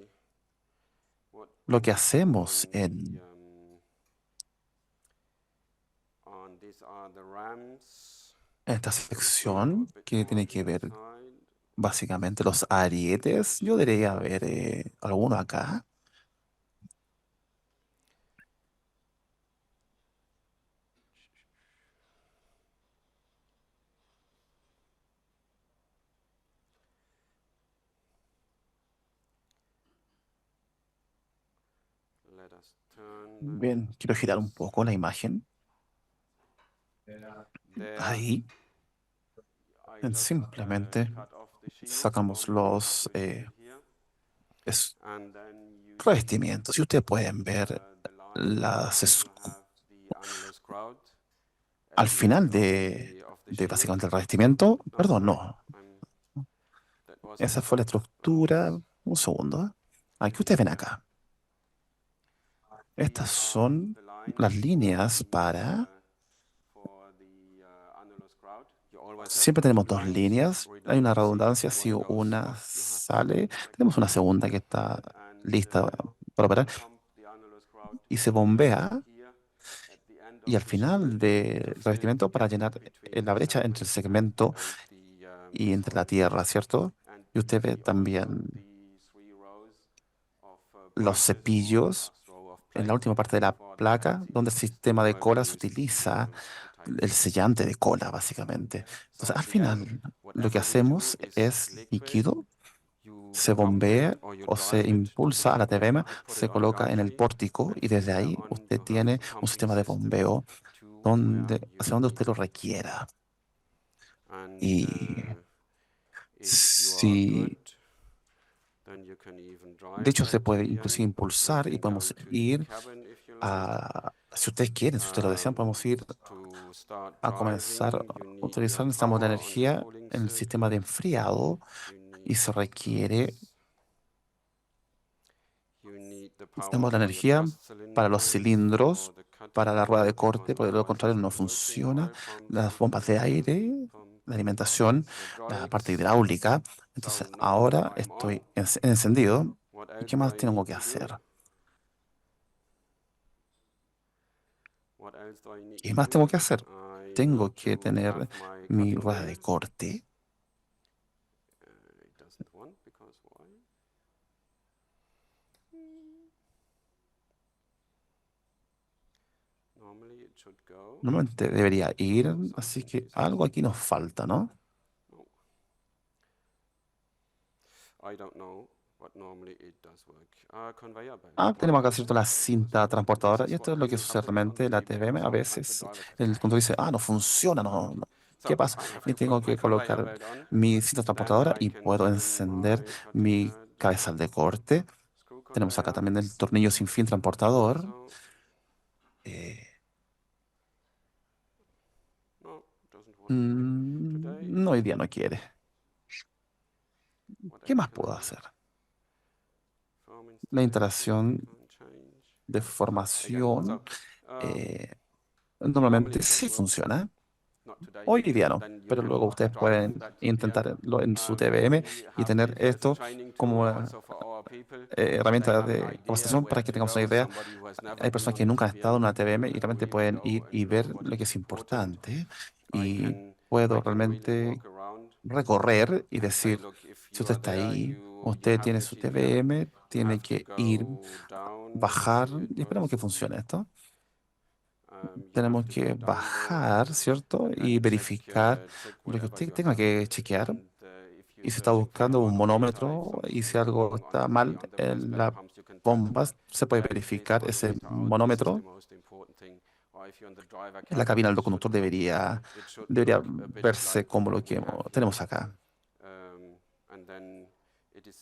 lo que hacemos en esta sección que tiene que ver básicamente los arietes. Yo debería ver alguno acá. Bien, quiero girar un poco la imagen. Ahí simplemente sacamos los revestimientos y ustedes pueden ver al final de básicamente el revestimiento. Perdón, no. Esa fue la estructura. Un segundo. Aquí ustedes ven acá. Estas son las líneas para... Siempre tenemos dos líneas. Hay una redundancia. Si una sale, tenemos una segunda que está lista para operar y se bombea. Y al final del revestimiento para llenar la brecha entre el segmento y entre la tierra, ¿cierto? Y usted ve también los cepillos en la última parte de la placa, donde el sistema de cola se utiliza el sellante de cola, básicamente. Entonces, al final, lo que hacemos es líquido, se bombea o se impulsa a la TVM, se coloca en el pórtico y desde ahí usted tiene un sistema de bombeo hacia donde usted lo requiera. Y si, de hecho, se puede inclusive impulsar y podemos ir si ustedes quieren, si ustedes lo desean, podemos ir a comenzar a utilizar, necesitamos la energía en el sistema de enfriado y se requiere, necesitamos la energía para los cilindros, para la rueda de corte, porque de lo contrario no funciona, las bombas de aire, la alimentación, la parte hidráulica. Entonces ahora estoy encendido. ¿Y qué más tengo que hacer? ¿Qué más tengo que hacer? Tengo que tener mi rueda de corte. Normalmente debería ir, así que algo aquí nos falta, ¿no? Tenemos acá, ¿cierto? La cinta transportadora, y esto es lo que sucede realmente, la TVM, a veces el control dice, no funciona, ¿qué pasa? Y tengo que colocar mi cinta transportadora y puedo encender mi cabezal de corte. Tenemos acá también el tornillo sin fin transportador. No, hoy día no quiere. ¿Qué más puedo hacer? La instalación de formación normalmente sí funciona. Hoy día no, pero luego ustedes pueden intentarlo en su TVM y tener esto como herramienta de capacitación para que tengamos una idea. Hay personas que nunca han estado en una TVM y realmente pueden ir y ver lo que es importante. Y puedo realmente recorrer y say, decir, look, if si you usted are está there, ahí, you usted have tiene the su TVM, TVM, you tiene have to que ir, go down. bajar, Maybe it y esperamos que works. funcione esto. You have Tenemos to que go down there bajar, ¿cierto? and Y then verificar check lo que whatever usted you tenga have. que chequear. And if you're Y si está searching for buscando un thermometer, if monómetro y something si is algo wrong está maybe mal on the waste en bag la pumps, you can tell them, bomba, se puede take this verificar ese thermometer out. This is the monómetro. most important thing. Or if you're in the driver En la cabin, cabina del it should conductor look debería a bit verse like como what lo we que have here. tenemos acá. And then it is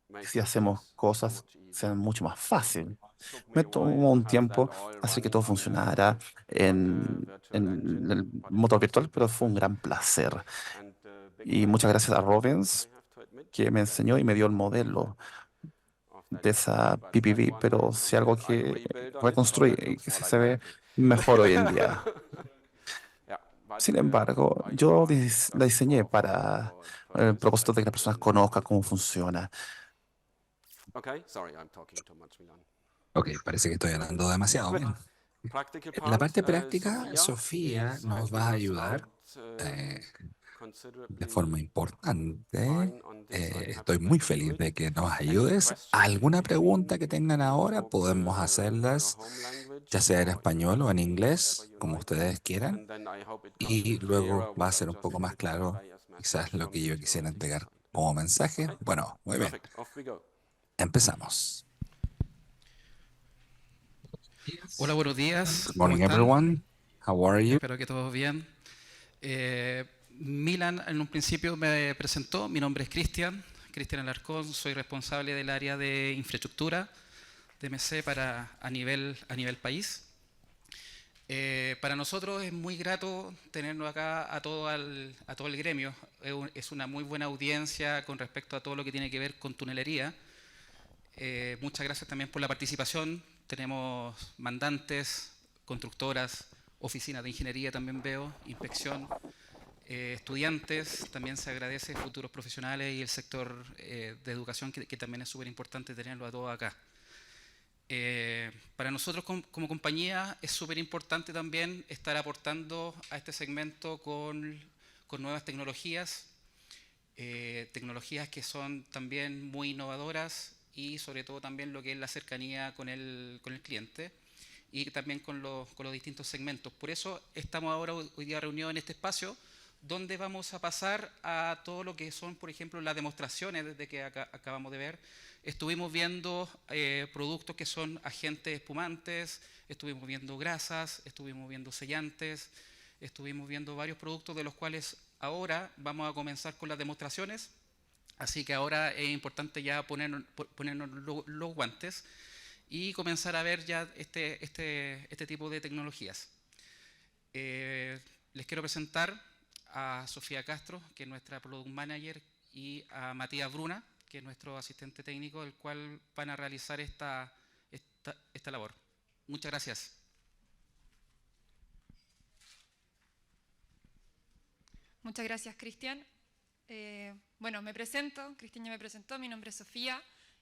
Y makes si the hacemos things so cosas, much easier. sean mucho más fácil. Took me Me a while tomó to un have that tiempo all hacer que running todo funcionara on the virtual en engine, el but it motor was virtual, pero fue un fantastic. gran placer. And big Y thanks muchas to gracias a Robbins, I Robbins, have to admit, que me that enseñó y me dio el was modelo of that de esa but that PPV, one pero is si something algo that I que rebuilt on it, so reconstruí that y looks que more sí like se ve Michael. mejor hoy en día. Yeah, but Sin embargo, I yo asked la just diseñé for para the el purposes propósito that de que las you personas will know conozcan it. cómo funciona. Okay, sorry, I'm talking too much, Milan. Ok, parece que estoy hablando demasiado Good. bien. Practical En la part, parte práctica, Sophia Sofía is nos va a helping us ayudar out de forma considerably importante. fine on this. I'm Estoy happy that muy you do feliz it. de que nos Any ayudes. question in ¿Alguna pregunta que between, tengan you ahora? talk Podemos your hacerlas, home ya language sea en or español o en English, whatever inglés, you como like. ustedes quieran. And then I hope it comes a Y bit clearer luego va a what I ser un just poco más wanted to claro, convey as message quizás lo from que the yo quisiera security entregar side. como mensaje. Okay, Bueno, muy bien. perfect. Off we go. Empezamos. Hola, buenos días. Good ¿Cómo morning, están? everyone. How are you? Espero que todos bien. Milan en un principio me presentó. Mi nombre es Cristian Alarcón. Soy responsable del área de infraestructura de MC a nivel país. Para nosotros es muy grato tenernos acá a todo el gremio. Es una muy buena audiencia con respecto a todo lo que tiene que ver con tunelería. Muchas gracias también por la participación. Tenemos mandantes, constructoras, oficinas de ingeniería también veo, inspección, estudiantes, también se agradece, futuros profesionales y el sector de educación, que también es súper importante tenerlo a todos acá. Para nosotros como compañía es súper importante también estar aportando a este segmento con nuevas tecnologías, tecnologías que son también muy innovadoras y sobre todo también lo que es la cercanía con el cliente y también con los distintos segmentos. Por eso estamos ahora hoy día reunidos en este espacio donde vamos a pasar a todo lo que son, por ejemplo, las demostraciones desde que acabamos de ver. Estuvimos viendo productos que son agentes espumantes, estuvimos viendo grasas, estuvimos viendo sellantes, estuvimos viendo varios productos de los cuales ahora vamos a comenzar con las demostraciones. Así que ahora es importante ya ponernos los guantes y comenzar a ver ya este tipo de tecnologías. Les quiero presentar a Sofía Castro, que es nuestra Product Manager, y a Matías Bruna, que es nuestro asistente técnico, el cual van a realizar esta labor. Muchas gracias. Muchas gracias, Cristian. Bueno, Cristian ya me presentó, mi nombre es Sofía.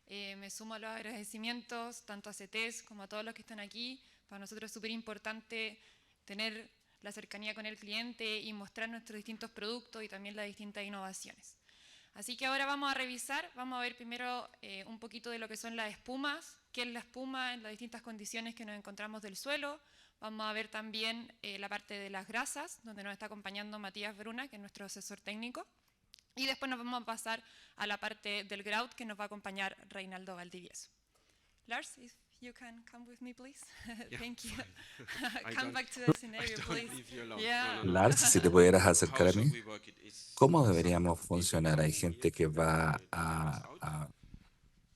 Me sumo a los agradecimientos tanto a CETES como a todos los que están aquí. Para nosotros es súper importante tener la cercanía con el cliente y mostrar nuestros distintos productos y también las distintas innovaciones. Así que ahora vamos a ver primero un poquito de lo que son las espumas, qué es la espuma en las distintas condiciones que nos encontramos del suelo. Vamos a ver también la parte de las grasas, donde nos está acompañando Matías Bruna, que es nuestro asesor técnico. Y después nos vamos a pasar a la parte del grout, que nos va a acompañar Reinaldo Valdivieso. Lars, if you can come with me, please. Yeah, Thank you. I come don't- back to the scenario, I don't please. leave you alone. Yeah. No, no, no. Lars, si te pudieras acercar How a mí. should we work it? ¿Cómo Some deberíamos people funcionar? Hay come gente here que to va try this out.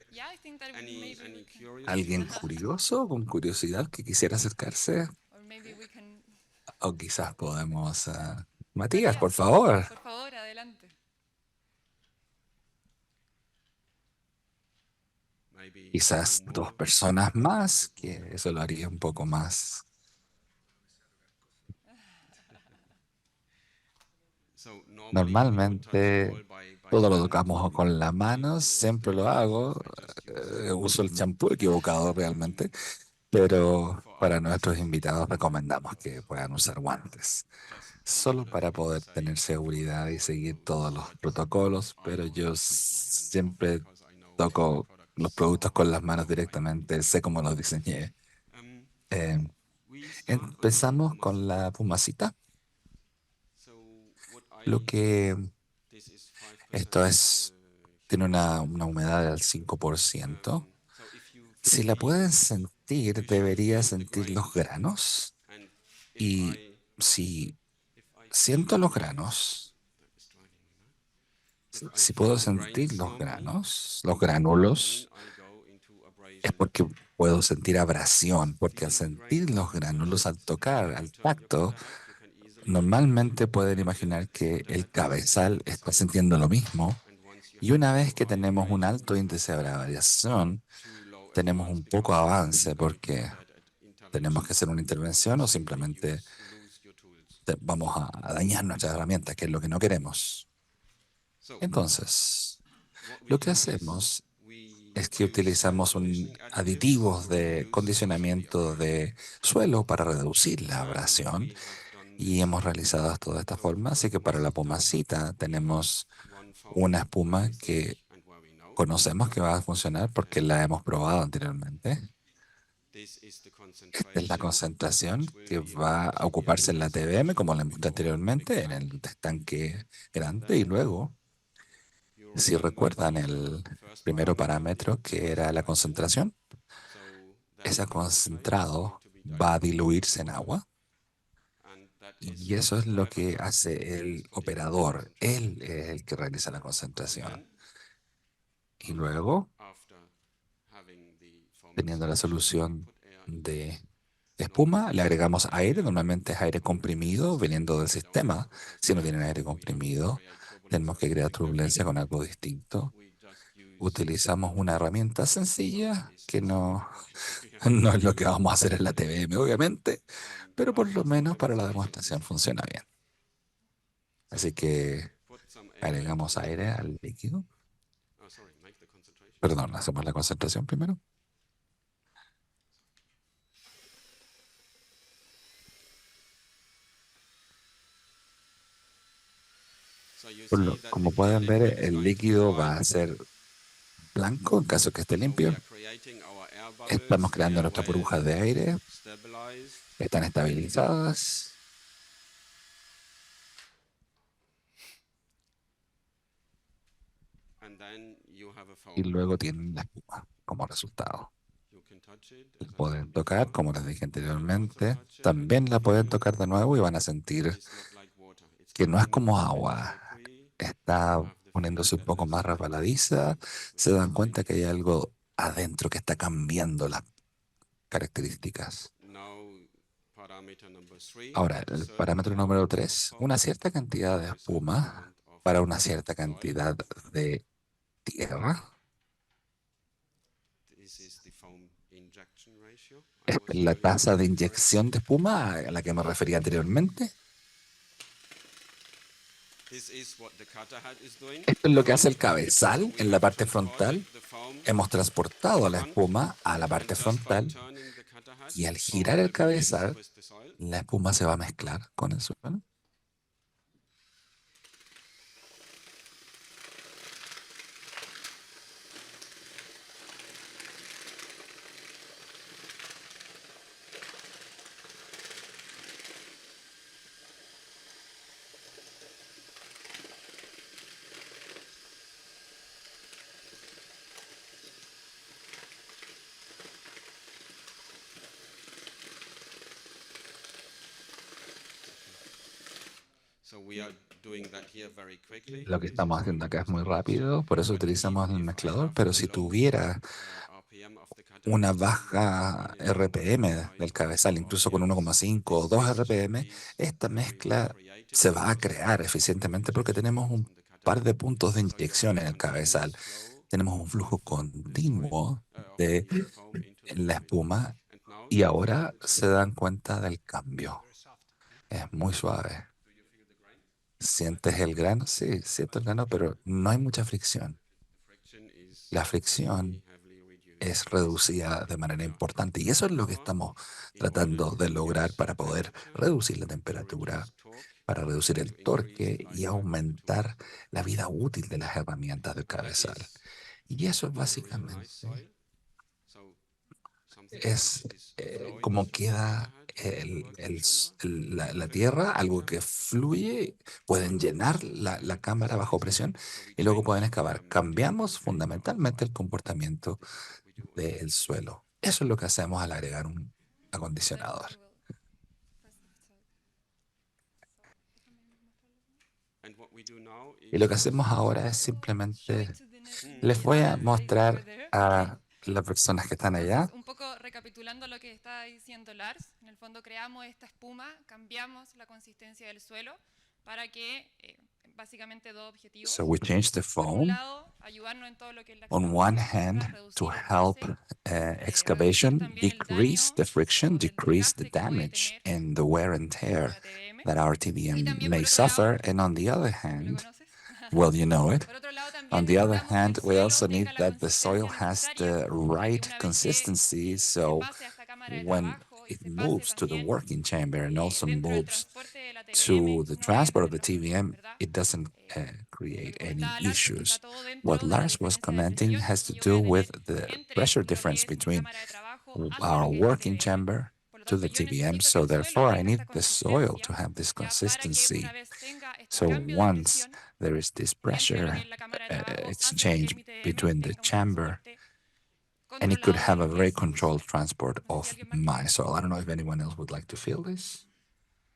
Yeah, I think that Any maybe we can, curious alguien people? curioso, con curiosidad, que quisiera acercarse. or maybe we can. O quizás podemos... Matías, Matías, por favor. Por favor, adelante. Maybe Quizás two dos more. personas más, que eso lo haría un poco más. So normally we would touch Normalmente all by todo lo hand. tocamos con la mano, siempre lo hago. Uso el champú equivocado realmente, pero para nuestros invitados recomendamos que puedan usar guantes. solo para poder tener seguridad y seguir todos los protocolos, pero yo siempre toco los productos con las manos directamente, sé cómo los diseñé. Eh, Empezamos con la pumacita, lo que esto tiene una humedad del 5%. Si la pueden sentir, debería sentir los granos. Y si siento los granos, si puedo sentir los granos, los gránulos, es porque puedo sentir abrasión, porque al sentir los gránulos, al tocar, al tacto, normalmente pueden imaginar que el cabezal está sintiendo lo mismo. Y una vez que tenemos un alto índice de variación, tenemos un poco avance porque tenemos que hacer una intervención o simplemente vamos a dañar nuestras herramientas, que es lo que no queremos. Entonces, lo que hacemos es que utilizamos aditivos de condicionamiento de suelo para reducir la abrasión y hemos realizado esto de esta forma. Así que para la pumacita tenemos una espuma que conocemos que va a funcionar porque la hemos probado anteriormente. Esta es la concentración que va a ocuparse en la TBM, como la mostré anteriormente, en el estanque grande. Y luego, si recuerdan el primero parámetro, que era la concentración, ese concentrado va a diluirse en agua. Y eso es lo que hace el operador. Él es el que realiza la concentración. Y luego, teniendo la solución de espuma, le agregamos aire. Normalmente es aire comprimido viniendo del sistema. Si no tienen aire comprimido, tenemos que crear turbulencia con algo distinto. Utilizamos una herramienta sencilla que no, no es lo que vamos a hacer en la TBM, obviamente, pero por lo menos para la demostración funciona bien. Así que agregamos aire al líquido. Perdón, hacemos la concentración primero. Como pueden ver, el líquido va a ser blanco en caso que esté limpio. Estamos creando nuestras burbujas de aire. Están estabilizadas. Y luego tienen la espuma como resultado. La pueden tocar, como les dije anteriormente. También la pueden tocar de nuevo y van a sentir que no es como agua. Está poniéndose un poco más resbaladiza. Se dan cuenta que hay algo adentro que está cambiando las características. Ahora, el parámetro número 3, una cierta cantidad de espuma para una cierta cantidad de tierra. Es la tasa de inyección de espuma a la que me refería anteriormente. Esto es lo que hace el cabezal en la parte frontal. Hemos transportado la espuma a la parte frontal y al girar el cabezal, la espuma se va a mezclar con el suelo. Lo que estamos haciendo acá es muy rápido, por eso utilizamos el mezclador, pero si tuviera una baja RPM del cabezal, incluso con 1,5 o 2 RPM, esta mezcla se va a crear eficientemente porque tenemos un par de puntos de inyección en el cabezal. Tenemos un flujo continuo de la espuma y ahora se dan cuenta del cambio. Es muy suave. ¿Sientes el grano? Sí, siento el grano, pero no hay mucha fricción. La fricción es reducida de manera importante y eso es lo que estamos tratando de lograr para poder reducir la temperatura para reducir el torque y aumentar la vida útil de las herramientas del cabezal. Y eso es básicamente como queda la tierra, algo que fluye, pueden llenar la cámara bajo presión y luego pueden excavar. Cambiamos fundamentalmente el comportamiento del suelo. Eso es lo que hacemos al agregar un acondicionador. Y lo que hacemos ahora es simplemente, les voy a mostrar a las personas que están allá. Entonces, un poco recapitulando lo que estaba diciendo Lars, en el fondo creamos esta espuma, cambiamos la consistencia del suelo para que básicamente dos objetivos. So we changed the Por un foam. lado, ayudarnos en todo lo que es la On one excavación, hand, reducir to el help roce, excavation, también el decrease daño the friction, o del decrease the desgaste que puede damage tener and the wear and tear la TBM. that our Y TBM también, may por otro lado, suffer. And on the other ¿lo hand, conoces? well, you know it. Por otro lado, también On the other necesitamos que el hand, we suelo also need tenga la that the soil consistencia has necesaria the y una right vez que consistency, se so pase a esta cámara de when trabajo y it se pase moves to the también working chamber and also dentro del moves transporte de la to TBM, the no transport of the entren los problemas, TVM, ¿verdad? it doesn't Lo create que any comentaba Lars es que issues. está todo dentro What de la Lars was diferencia de commenting presión has que to yo voy do a with tener the entre pressure lo que difference es mi between cámara de trabajo hacia our lo que es la working TBM. chamber Por lo to tanto, the yo TVM, necesito que so el suelo therefore I tenga need esta the soil to consistencia have this ya para que consistency. una vez tenga este So cambio de once presión there is this entre lo que pressure es la cámara de trabajo hacia lo que exchange es mi TBM, between the tenga un chamber, transporte and it could controlado de have a lo que very es mi controlled suelo. transport No sé si of alguien más my quiere. soil. I don't know if anyone else would like to feel this.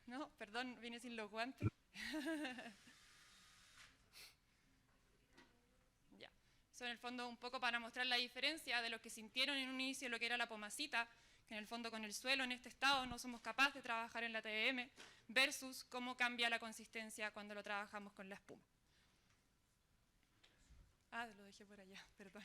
No, perdón, vine sin los guantes. Ya. Eso en el fondo un poco para mostrar la diferencia de lo que sintieron en un inicio lo que era la pomacita, que en el fondo con el suelo en este estado no somos capaces de trabajar en la TBM, versus cómo cambia la consistencia cuando lo trabajamos con la espuma. Ah, lo dejé por allá, perdón.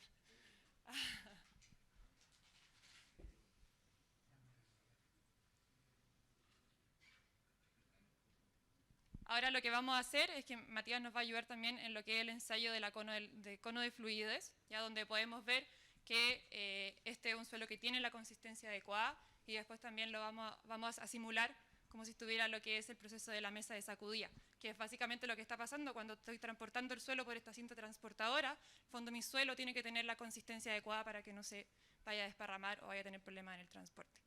Ahora lo que vamos a hacer es que Matías nos va a ayudar también en lo que es el ensayo de cono de fluidez, ya donde podemos ver que este es un suelo que tiene la consistencia adecuada y después también lo vamos a simular como si estuviera lo que es el proceso de la mesa de sacudida, que es básicamente lo que está pasando cuando estoy transportando el suelo por esta cinta transportadora. En el fondo mi suelo tiene que tener la consistencia adecuada para que no se vaya a desparramar o vaya a tener problemas en el transporte.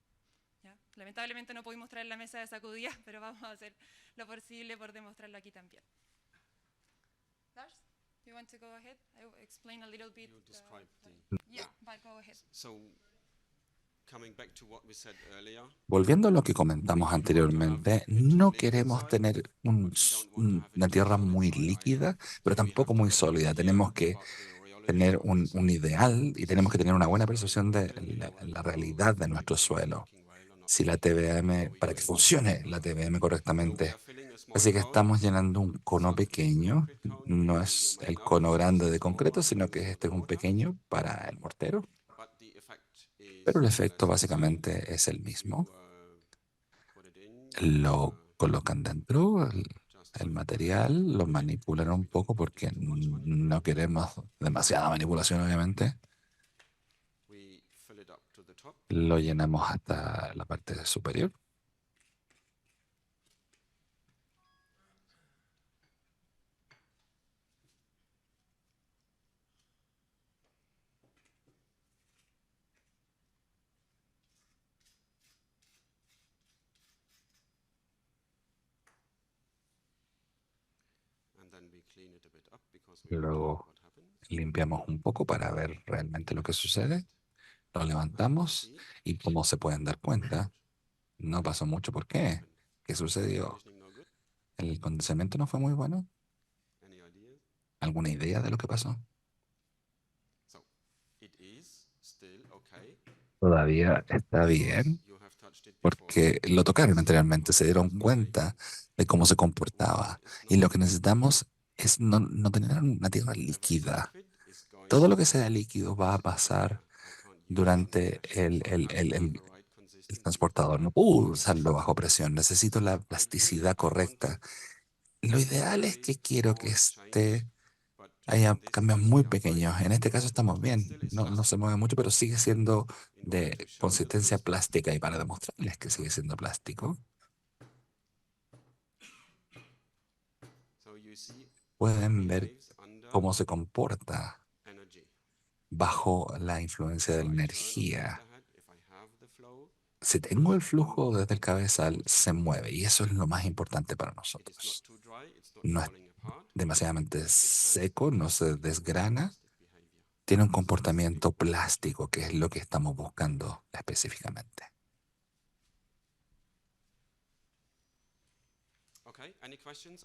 ¿Ya? Lamentablemente no pudimos traer la mesa de sacudida, pero vamos a hacer lo posible por demostrarlo aquí también. Lars, you want to go ahead? I will explain a little bit. You describe Yeah, but go ahead. So, coming back to what we said earlier, Volviendo a lo que comentamos anteriormente, no queremos tener una tierra muy líquida, pero tampoco muy sólida. Tenemos que tener un ideal y tenemos que tener una buena percepción de la realidad de nuestro suelo. Si la TBM, para que funcione la TBM correctamente. Así que estamos llenando un cono pequeño, no es el cono grande de concreto, sino que este es un pequeño para el mortero. Pero el efecto básicamente es el mismo. Lo colocan dentro, el material, lo manipulan un poco porque no queremos demasiada manipulación, obviamente. Lo llenamos hasta la parte superior. Luego limpiamos un poco para ver realmente lo que sucede. Lo levantamos y como se pueden dar cuenta, no pasó mucho. ¿Por qué? ¿Qué sucedió? ¿El condensamiento no fue muy bueno? ¿Alguna idea de lo que pasó? Todavía está bien, porque lo tocaron anteriormente, se dieron cuenta de cómo se comportaba. Y lo que necesitamos es no tener una tierra líquida. Todo lo que sea líquido va a pasar durante el transportador. No puedo usarlo bajo presión, necesito la plasticidad correcta. Lo ideal es que quiero que haya cambios muy pequeños. En este caso estamos bien, no se mueve mucho, pero sigue siendo de consistencia plástica. Y para demostrarles que sigue siendo plástico, pueden ver cómo se comporta bajo la influencia de la energía. Si tengo el flujo desde el cabezal, se mueve y eso es lo más importante para nosotros. No es demasiadamente seco, no se desgrana, tiene un comportamiento plástico, que es lo que estamos buscando específicamente.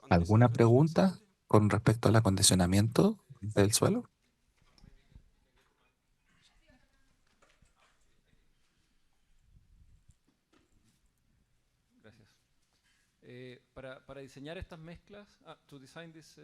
¿Alguna pregunta con respecto al acondicionamiento del suelo? Gracias. Para diseñar estas mezclas, to design these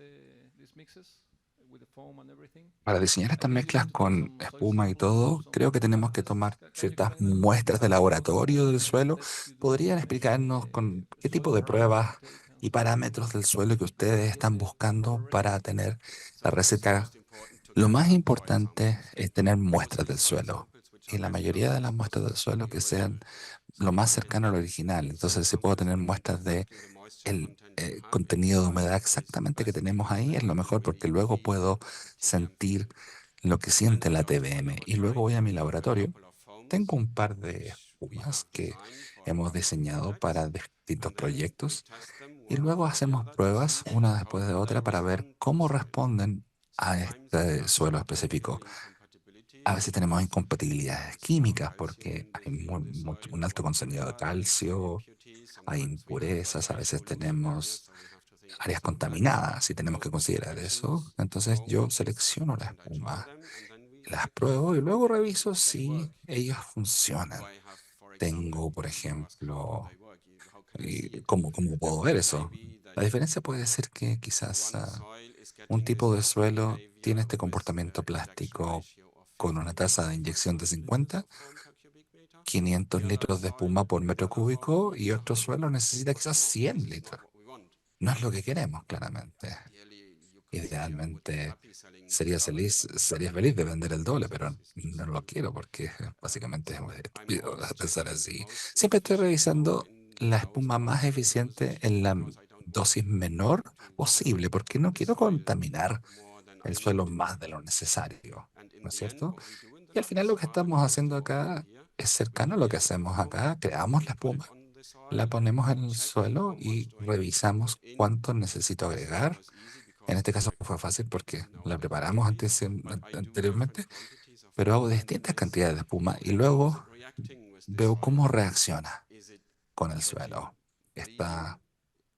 mixes with the foam and everything, Para diseñar estas I guess you mezclas need to take con some soil espuma y samples, todo, some creo que tenemos que samples. tomar Can you ciertas explain us muestras de how laboratorio del suelo. steps you do ¿Podrían explicarnos con qué tipo soil de parameters pruebas you take and y so on? parámetros del suelo que ustedes están buscando para tener la So it's receta? most important to Lo get más soil importante samples. es tener muestras Mostly del soil suelo. samples which Y are la very mayoría close de to las muestras del the suelo que sean original. So lo you más can cercano al get original. Entonces, soil si puedo samples tener that have muestras de exactly the moisture el content you have in the contenido de soil humedad is the exactamente que best, tenemos because ahí, es then lo you can mejor porque really luego feel puedo the TVM sentir feeling. lo que And siente then la we also TBM. Y luego voy laboratory a mi have a laboratorio. couple of Tengo foams un par de which we espumas have que designed for hemos different diseñado projects. para distintos And then we proyectos test them y one luego after the hacemos other to pruebas see una how después de do they otra para ver respond to the cómo soil. responden a Sometimes we este have suelo some específico. chemical incompatibilities A veces tenemos because incompatibilidades there's more químicas calcium porque in hay the soil un alto or contenido de minerals or calcio, impurities. hay Sometimes we have impurezas, a very veces polluted areas, tenemos so we have to think áreas also of that. contaminadas y tenemos So que considerar eso. selections Entonces yo foams selecciono la and I try espuma, them and then we las check pruebo y luego reviso if they work. si ellos Do funcionan. I have, for example, Tengo, por you ask how do ejemplo, they work? How can I see it? ¿cómo puedo ver It may eso? be that La diferencia puede ser que quizás one soil is un getting tipo this de kind of suelo tiene behavior este with comportamiento injection plástico ratio of con una 50 tasa de liters per inyección de square meters 50, of foam per cubic meter. 500 The other litros de espuma soil, por the metro other foam cúbico y needs otro 100. suelo necesita But quizás no, 100 this is not litros. what we want. No es lo que queremos, claramente. Ideally, you would be Idealmente happy selling double, sería feliz de vender el doble, but pero this is no just lo quiero porque básicamente es so muy I'm estúpido always pensar checking the así. most Siempre estoy efficient foam revisando in the la lowest espuma más possible eficiente dosage en la because I don't want dosis menor to posible, porque no pollute the quiero soil contaminar more than el I need. suelo más de lo necesario, And ¿no in es the end, cierto? what we do in the Y al lab final is lo que rather estamos close to haciendo what we do acá here. es We cercano a lo que create the hacemos foam, acá. Creamos la we put it espuma, on the la soil, ponemos en we el check suelo how much y do I need to put revisamos in. cuánto necesito This time agregar. was easy En because este the caso project fue fácil porque didn't know la any preparamos quantities, but I do different anteriormente, quantities of pero foam hago and then distintas I cantidades see de espuma y how is luego it reacting with the veo soil. cómo reacciona Is it con el getting suelo. bleeding? Está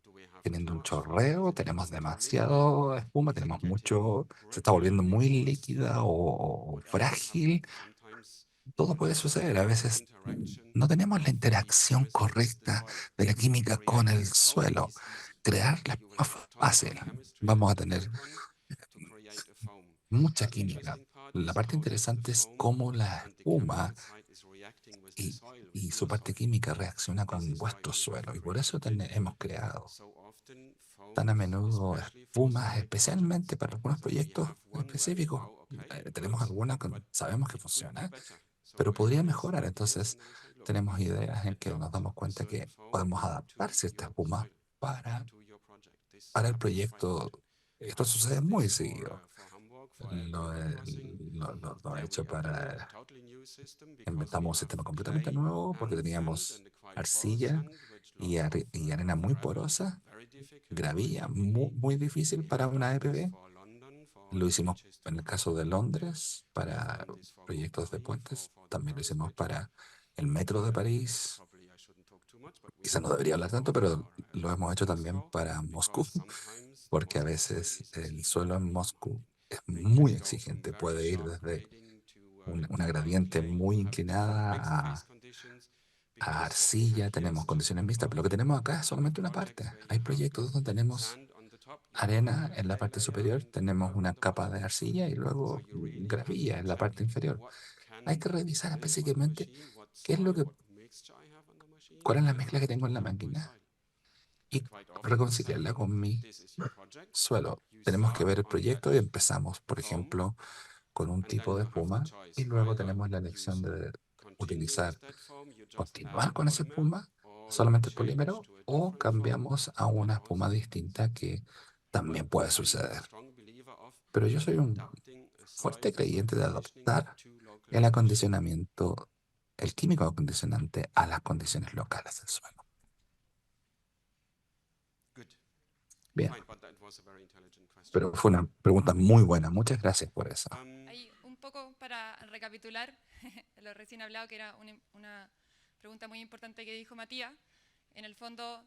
Do we have too teniendo un much foam? Is chorreo, it tenemos getting too liquid? demasiado espuma, Is it tenemos getting mucho, se está brittle, volviendo muy porous? líquida o Whatever can happen. frágil. Sometimes Todo you puede just don't suceder. A have the veces interaction no tenemos la of the interacción chemistry with the correcta soil. de la química con el Reacting foam suelo. is easy. Crear la You will espuma have tons fácil. of chemistry Vamos at a the tener silicon to create a foam. mucha The química. interesting part La is parte how does the interesante es foam cómo la and the espuma chemical side is reacting with the y, soil, with y su your parte soil. química reacciona This con is why vuestro we have suelo. Y por eso created hemos creado so often tan a foams, menudo especially for espumas, soil especialmente projects. para algunos So we proyectos have one where we específicos. know, okay, it Tenemos works, algunas que but sabemos que it could be funciona, better. So pero we podría have some mejorar. ideas Entonces, and then we say, look, tenemos ideas en que nos adapt damos a cuenta certain que foam podemos to adaptar cierta your espuma soil, to your project. This para el happens quite proyecto. often. Esto I've sucede done muy this seguido. for Hamburg, for Lo Elbe he, Crossing. lo he There we hecho implemented a para... totally new system because we Inventamos un have sistema completamente clay nuevo porque and sand teníamos and a quite porous arcilla sand, which lots of y arena muy gravel, porosa, very difficult for gravilla, EPB. muy difícil We para have una done this EPB. for London, for Lo the hicimos bridges to en el caso de London. Londres We have para done this for proyectos de Paris, puentes. for the También lo Paris hicimos bridges. para el metro de París. Probably I shouldn't talk too much, but we Quizá have no done debería this hablar for tanto, pero lo hemos hecho también Moscow, para Moscú, because sometimes the porque a Moscow soil veces is el extremely suelo en Moscú es they can muy go from exigente. very Puede ir sharp desde grading to una fine gradiente clay. muy You have mixed inclinada phase conditions a because what we have arcilla, here is tenemos a certain condiciones mixtas, pero lo que part tenemos acá es of solamente una parte. projects where you Hay have proyectos donde tenemos sand on the top, you have arena a en la clay parte layer superior, and tenemos una on the capa bottom. de arcilla y So luego you really have gravilla to en la check parte inferior. what Hay can que revisar I build on the específicamente machine, what qué es lo soil, que, what mixture I have on the machine, cuál es la and mezcla how que to tengo en la build my máquina soil. y And quite often you say, reconciliarla con mi this is your project. suelo. You Tenemos que start ver el on that proyecto y empezamos, por foam, ejemplo, con un and then tipo de you have the espuma y choice. luego Either tenemos la use elección de continue with utilizar, that foam, you just add continuar con esa polymer, espuma, or you solamente el change polímero, to a o different foam cambiamos a that una also espuma happens. distinta que también puede suceder. Pero yo soy un fuerte creyente de adaptar el acondicionamiento, el químico acondicionante a las condiciones locales del suelo. Bien, pero fue una pregunta muy buena. Muchas gracias por eso. Ahí, un poco para recapitular lo recién hablado, que era una pregunta muy importante que dijo Matías. En el fondo,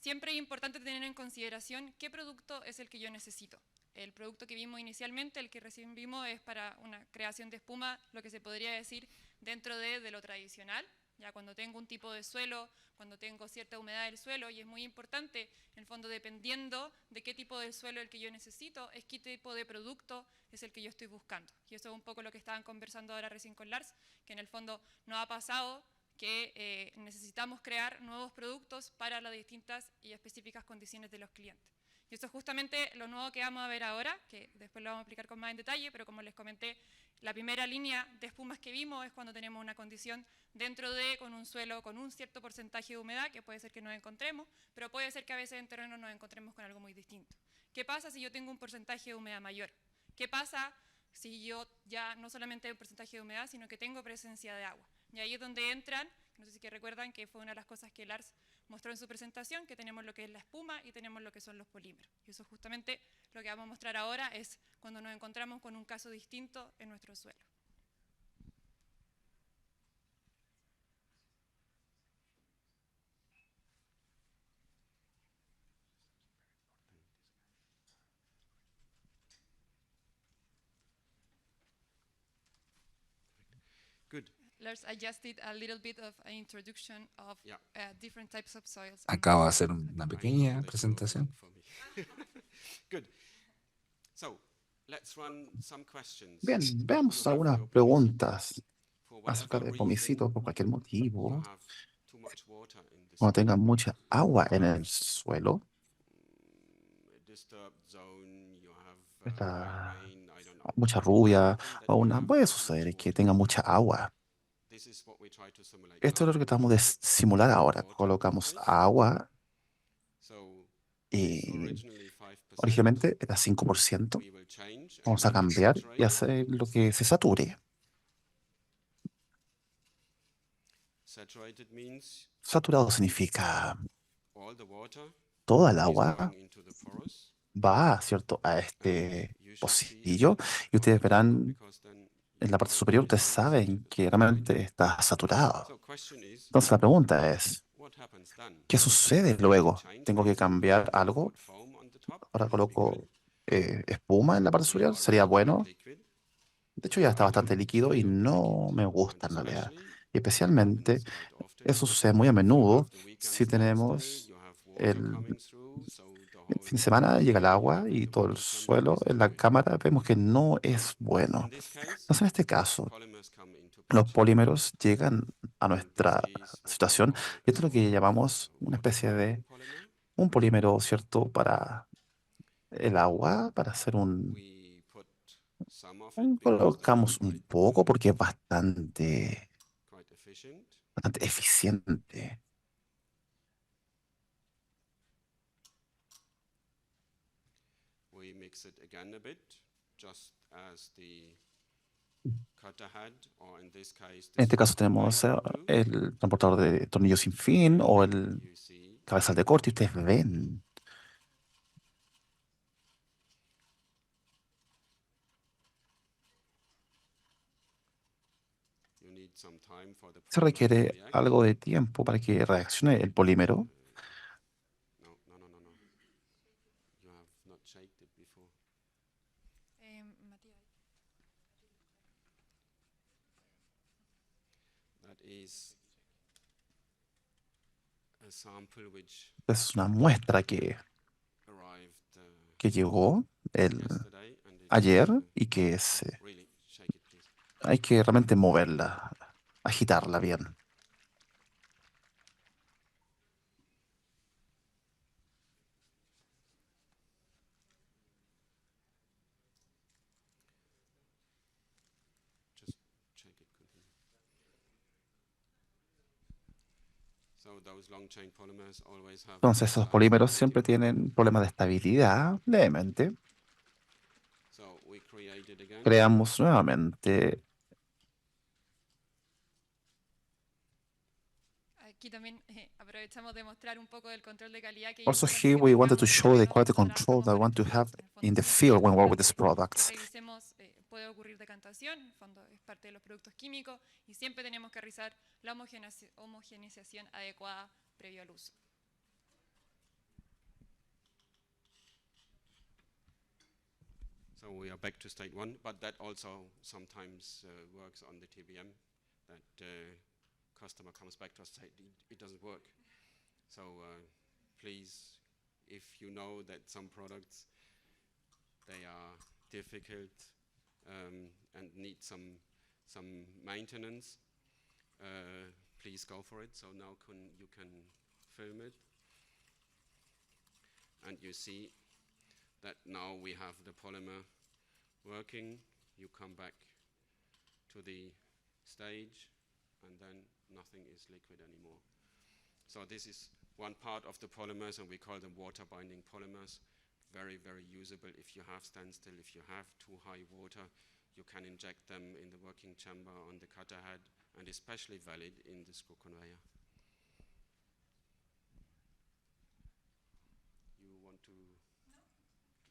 siempre es importante tener en consideración qué producto es el que yo necesito. El producto que vimos inicialmente, el que recién vimos, es para una creación de espuma, lo que se podría decir dentro de lo tradicional. Ya cuando tengo un tipo de suelo, cuando tengo cierta humedad del suelo, y es muy importante, en el fondo, dependiendo de qué tipo de suelo el que yo necesito, es qué tipo de producto es el que yo estoy buscando. Y eso es un poco lo que estaban conversando ahora recién con Lars, que en el fondo nos ha pasado que necesitamos crear nuevos productos para las distintas y específicas condiciones de los clientes. Y eso es justamente lo nuevo que vamos a ver ahora, que después lo vamos a explicar con más en detalle, pero como les comenté, la primera línea de espumas que vimos es cuando tenemos una condición dentro de, con un suelo con un cierto porcentaje de humedad, que puede ser que nos encontremos, pero puede ser que a veces en terreno nos encontremos con algo muy distinto. ¿Qué pasa si yo tengo un porcentaje de humedad mayor? ¿Qué pasa si yo ya no solamente hay un porcentaje de humedad, sino que tengo presencia de agua? Y ahí es donde entran, no sé si que recuerdan que fue una de las cosas que Lars mostró en su presentación, que tenemos lo que es la espuma y tenemos lo que son los polímeros. Y eso justamente lo que vamos a mostrar ahora es cuando nos encontramos con un caso distinto en nuestro suelo. Lars, I just did a little bit of an introduction of different types of soils. Acabo de hacer una pequeña presentación. Bien, veamos algunas preguntas acerca de pomicitos por cualquier motivo. Cuando tengan mucha agua en el suelo, mucha lluvia puede suceder que tenga mucha agua. Esto es lo que tratamos de simular ahora. Colocamos agua y originalmente era 5%. Vamos a cambiar y hacer lo que se sature. Saturado significa toda el agua va, ¿cierto?, a este pocillo y ustedes verán en la parte superior, ustedes saben que realmente está saturado. Entonces la pregunta es, ¿qué sucede luego? ¿Tengo que cambiar algo? Ahora coloco espuma en la parte superior, ¿sería bueno? De hecho ya está bastante líquido y no me gusta en realidad. Y especialmente eso sucede muy a menudo si tenemos el fin de semana llega el agua y todo el suelo en la cámara vemos que no es bueno. Entonces, en este caso, los polímeros llegan a nuestra situación y esto es lo que llamamos una especie de un polímero, ¿cierto?, para el agua, para hacer colocamos un poco porque es bastante eficiente. En este caso tenemos el transportador de tornillos sin fin o el cabezal de corte y ustedes ven. Se requiere algo de tiempo para que reaccione el polímero. Es una muestra que llegó ayer y hay que realmente moverla, agitarla bien. Entonces, esos polímeros siempre tienen problemas de estabilidad, levemente. Creamos nuevamente. Aquí también aprovechamos de mostrar un poco del control de calidad que Also, ellos son los here que we wanted to buscamos show the cuando quality control trabajamos that I con want to estos have productos. En el fondo in the siempre field when we work buscamos with these que products. revisemos, puede ocurrir decantación, en el fondo es parte de los productos químicos, y siempre tenemos que revisar la homogeneización adecuada previo al uso. So we are back to state one, but that also sometimes works on the TBM, that customer comes back to us and say it doesn't work. So please, if you know that some products, they are difficult and need some maintenance, please go for it. So now you can film it. And you see that now we have the polymer working. You come back to the stage and then nothing is liquid anymore. So this is one part of the polymers, and we call them water binding polymers. Very, very usable if you have standstill, if you have too high water, you can inject them in the working chamber on the cutter head, and especially valid in the screw conveyor. You want to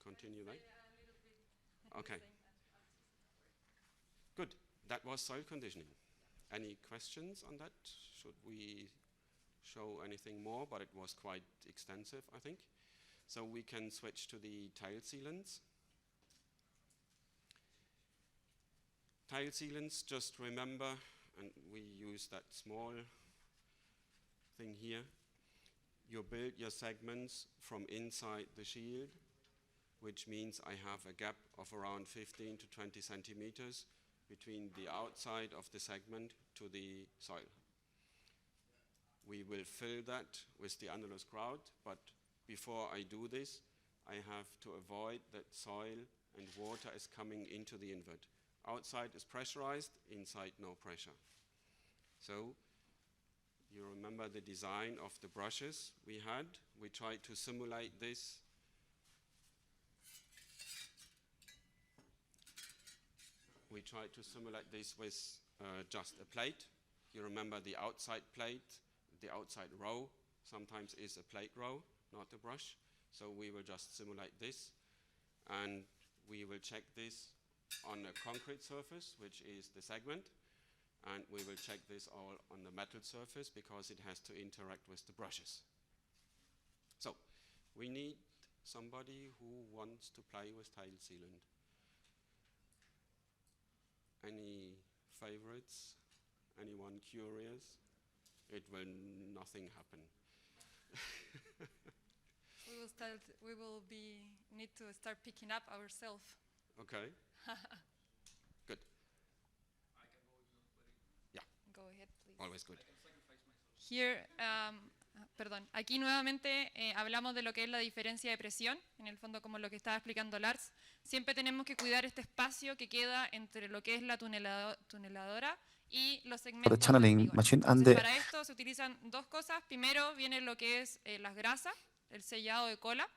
continue that? Okay. Good. That was soil conditioning. Any questions on that? Should we show anything more? But it was quite extensive, I think. So we can switch to the tile sealants. Tile sealants, just remember, and we use that small thing here, you build your segments from inside the shield, which means I have a gap of around 15 to 20 centimeters between the outside of the segment to the soil. We will fill that with the annulus grout, but before I do this, I have to avoid that soil and water is coming into the invert. Outside is pressurized, inside no pressure. So you remember the design of the brushes we had. We tried to simulate this. We tried to simulate this with just a plate. You remember the outside plate, the outside row sometimes is a plate row, not a brush. So we will just simulate this, and we will check this on a concrete surface, which is the segment, and we will check this all on the metal surface because it has to interact with the brushes. So we need somebody who wants to play with tile sealant. Any favorites? Anyone curious? It will nothing happen. We will need to start picking up ourselves. Okay. Good. Yeah. Go ahead, please. Always good. Here, aquí nuevamente hablamos de lo que es la diferencia de presión, en el fondo como lo que estaba explicando Lars. Siempre tenemos que cuidar este espacio que queda entre lo que es la tuneladora y los segmentos de channeling hormigón. machine and Entonces, the para esto se utilizan dos cosas. Primero viene lo que es las grasas, el sellado de cola.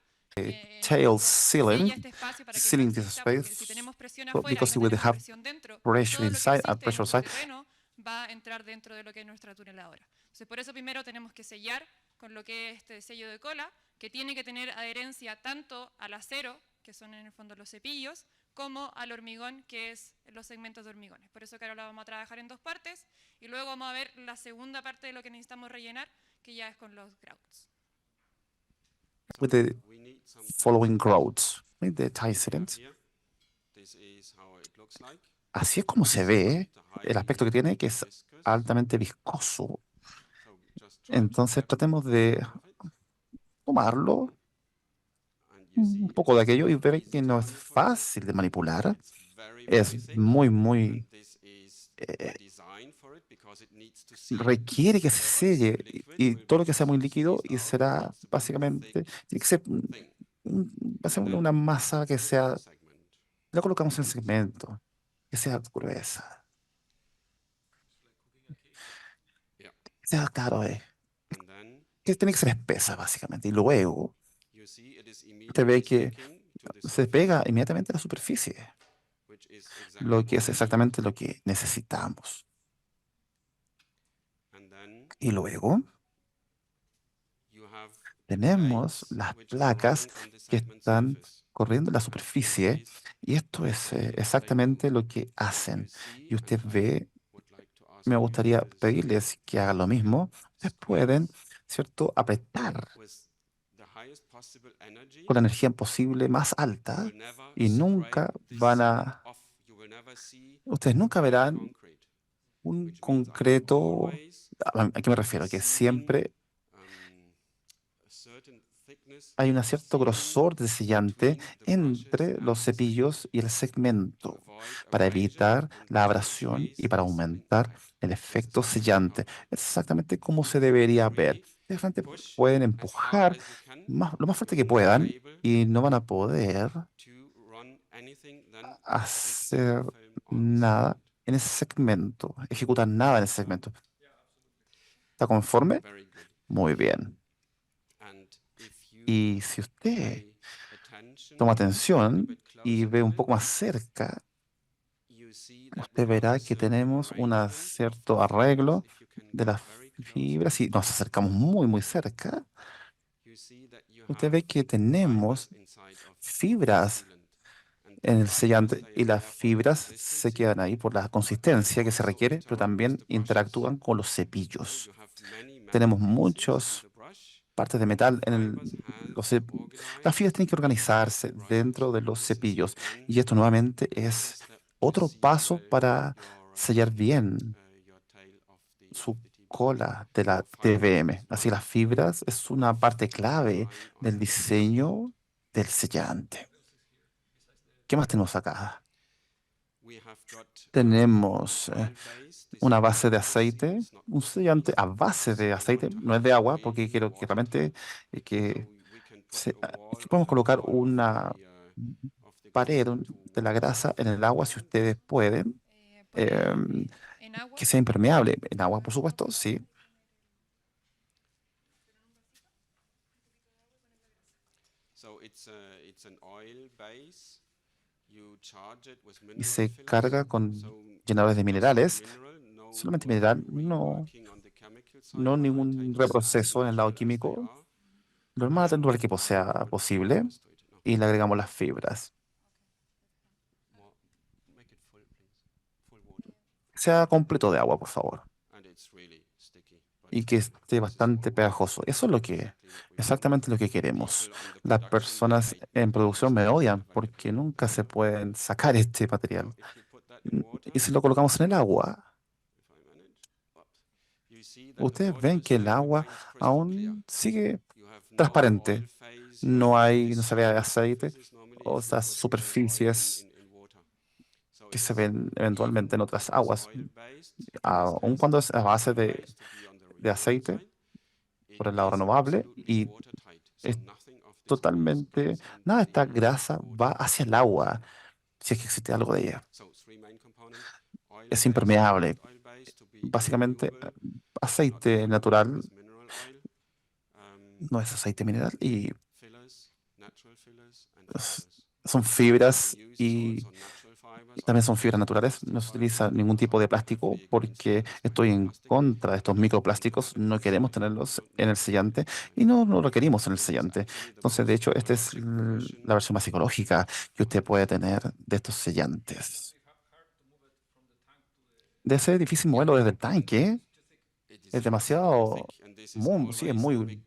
tail sealing, Sella este espacio para que sealing no this exista, porque space, si tenemos presión so afuera y because no we will tenemos have presión dentro, pressure todo lo que inside and existe pressure en nuestro outside. terreno va a entrar dentro de lo que es nuestra tuneladora. Entonces, por eso primero tenemos que sellar con lo que es este sello de cola, que tiene que tener adherencia tanto al acero, que son en el fondo los cepillos, como al hormigón, que es los segmentos de hormigones. Por eso que ahora lo vamos a trabajar en dos partes, y luego vamos a ver la segunda parte de lo que necesitamos rellenar, que ya es con los grouts. With the following grouts, with the tile sealant. Así es como se ve el aspecto que tiene, que es altamente viscoso. Entonces tratemos de tomarlo, un poco de aquello, y ver que no es fácil de manipular. Es muy requiere que se selle y todo lo que sea muy líquido y será básicamente, tiene que ser va a ser una masa que sea, la colocamos en el segmento, que sea gruesa, que sea claro, que tiene que ser espesa, básicamente. Y luego you see it is usted ve immediately que sticking to the se surface, pega inmediatamente a la superficie, which is lo exactly que what es we need. exactamente lo que necesitamos. And then Y luego you have tenemos plates las which are placas running on the que segment están surface. corriendo en la And this superficie, is y esto es exactly what they do. exactamente lo que You hacen. see, Y usted and I ve, would like to ask me you gustaría is pedirles que hagan lo mismo. Ustedes pueden, squeeze ¿cierto?, apretar with the highest possible energy. con la energía posible más You alta will never y scrape nunca this van segment a, off. You will never see ustedes nunca dry verán concrete, un which means I have concreto. always ¿A qué me refiero? Que sealing siempre a certain thickness hay un of cierto sealing grosor de sellante between the brushes entre los and the cepillos segment y el to segmento avoid para abrasion evitar and la to abrasión y increase para the sealing aumentar effect. el This is efecto exactly how sellante. they do. Es exactamente como se You debería ver. really De frente push pueden as hard empujar as you can. lo más You fuerte que will not be puedan able y no van a poder to run anything then with this hacer film on the nada segment. en ese segmento, ejecutar nada en ese segmento. ¿Está conforme? Very good. Muy bien. And if you Y si usted pay attention, toma look a atención bit y closer ve to un it, poco más cerca, you see that we usted have a verá que certain tenemos un arrangement of the cierto fibers. arreglo If you can de get las very close fibras and y nos acercamos muy, muy cerca. you see that you Usted have ve que tenemos fibers inside of the fibras sealant. And the en el fibers, sellante they y are las there for the fibras se consistency, quedan ahí por la but consistencia they que se also requiere, pero interact with también the brushes. interactúan con los So cepillos. you have many metal Tenemos pieces in muchas the brush, partes de and the metal en fibers have los to las fibras organize tienen que inside the organizarse brushes. dentro de los This is cepillos. again Y esto nuevamente another es step to otro seal paso well para your sellar bien your tail of su the TBM. cola de la So fibers TVM. is Así one las fibras es una parte clave design del on the sealant. diseño del sellante. ¿Qué más tenemos acá? We have got Tenemos oil-based. This una is base de oil aceite, seals, not un water sellante a based, base because de we want aceite, to no es have de it agua, porque really quiero que realmente watertight. que, So we can put a es wall que of podemos the colocar oil una of the pared grease to de la grasa en el agua si prevent ustedes pueden, Poner em, en agua. que sea impermeable. En agua, por supuesto, sí. So it's an oil base. You charge it with Y mineral se fillers. carga con So llenadores de just minerales, mineral, no solamente mineral, reworking on the chemical side. no I ningún take the sands reproceso en el lado natural as they químico. are. Lo más atento al equipo sea Put posible fibers to it. No, y le agregamos las fibras. more, make it full, please. Full water. Sea completo de agua, por favor. And it's really sticky. But Y que esté this is bastante what we pegajoso. want. Eso es lo que, Exactly what we want. exactamente lo que queremos. People on the Las production, they personas hate me en because producción me they odian never get porque rid of nunca this se stuff. pueden sacar este Now, material. if you put that in water, Y si lo colocamos en el agua, if I manage, oops, you see that the ustedes water ven que el still agua remains crystal clear. aún sigue You have no transparente. oil phase No on hay, no these se ve surface aceite surfaces normally o if you esas put oil superficies in water. So que it se is ven eventualmente even en when otras it is aguas. oil-based, Aun this cuando has es a base oil base to be on the de renewable aceite side. It por el lado is renovable absolutely y watertight. So es nothing of this grease totalmente, gets nada de into esta the grasa va water. hacia el agua, si es que existe algo de ella. So three main components: Es oil-based, we impermeable. want oil-based to be Básicamente, renewable, not aceite contaminated natural with mineral oil. no es aceite mineral y Fillers, natural fillers, and s- fibers. son What fibras we use is y also natural fibers. también I'm son fibras against naturales. plastic No se fibers utiliza ningún because tipo de I have plástico big porque concerns with estoy en plastic. contra de estos We don't have microplásticos. it in No the queremos sealant. We tenerlos don't en need el it in sellante the y no sealant. lo requerimos en el This is sellante. actually the Entonces, de most hecho, esta es ecologic version la versión más ecológica of que usted puede fibers. tener de estos sellantes. Debe ser difícil moverlo desde el tanque. It is Es extremely demasiado, thick, and this is always sí, es the big muy question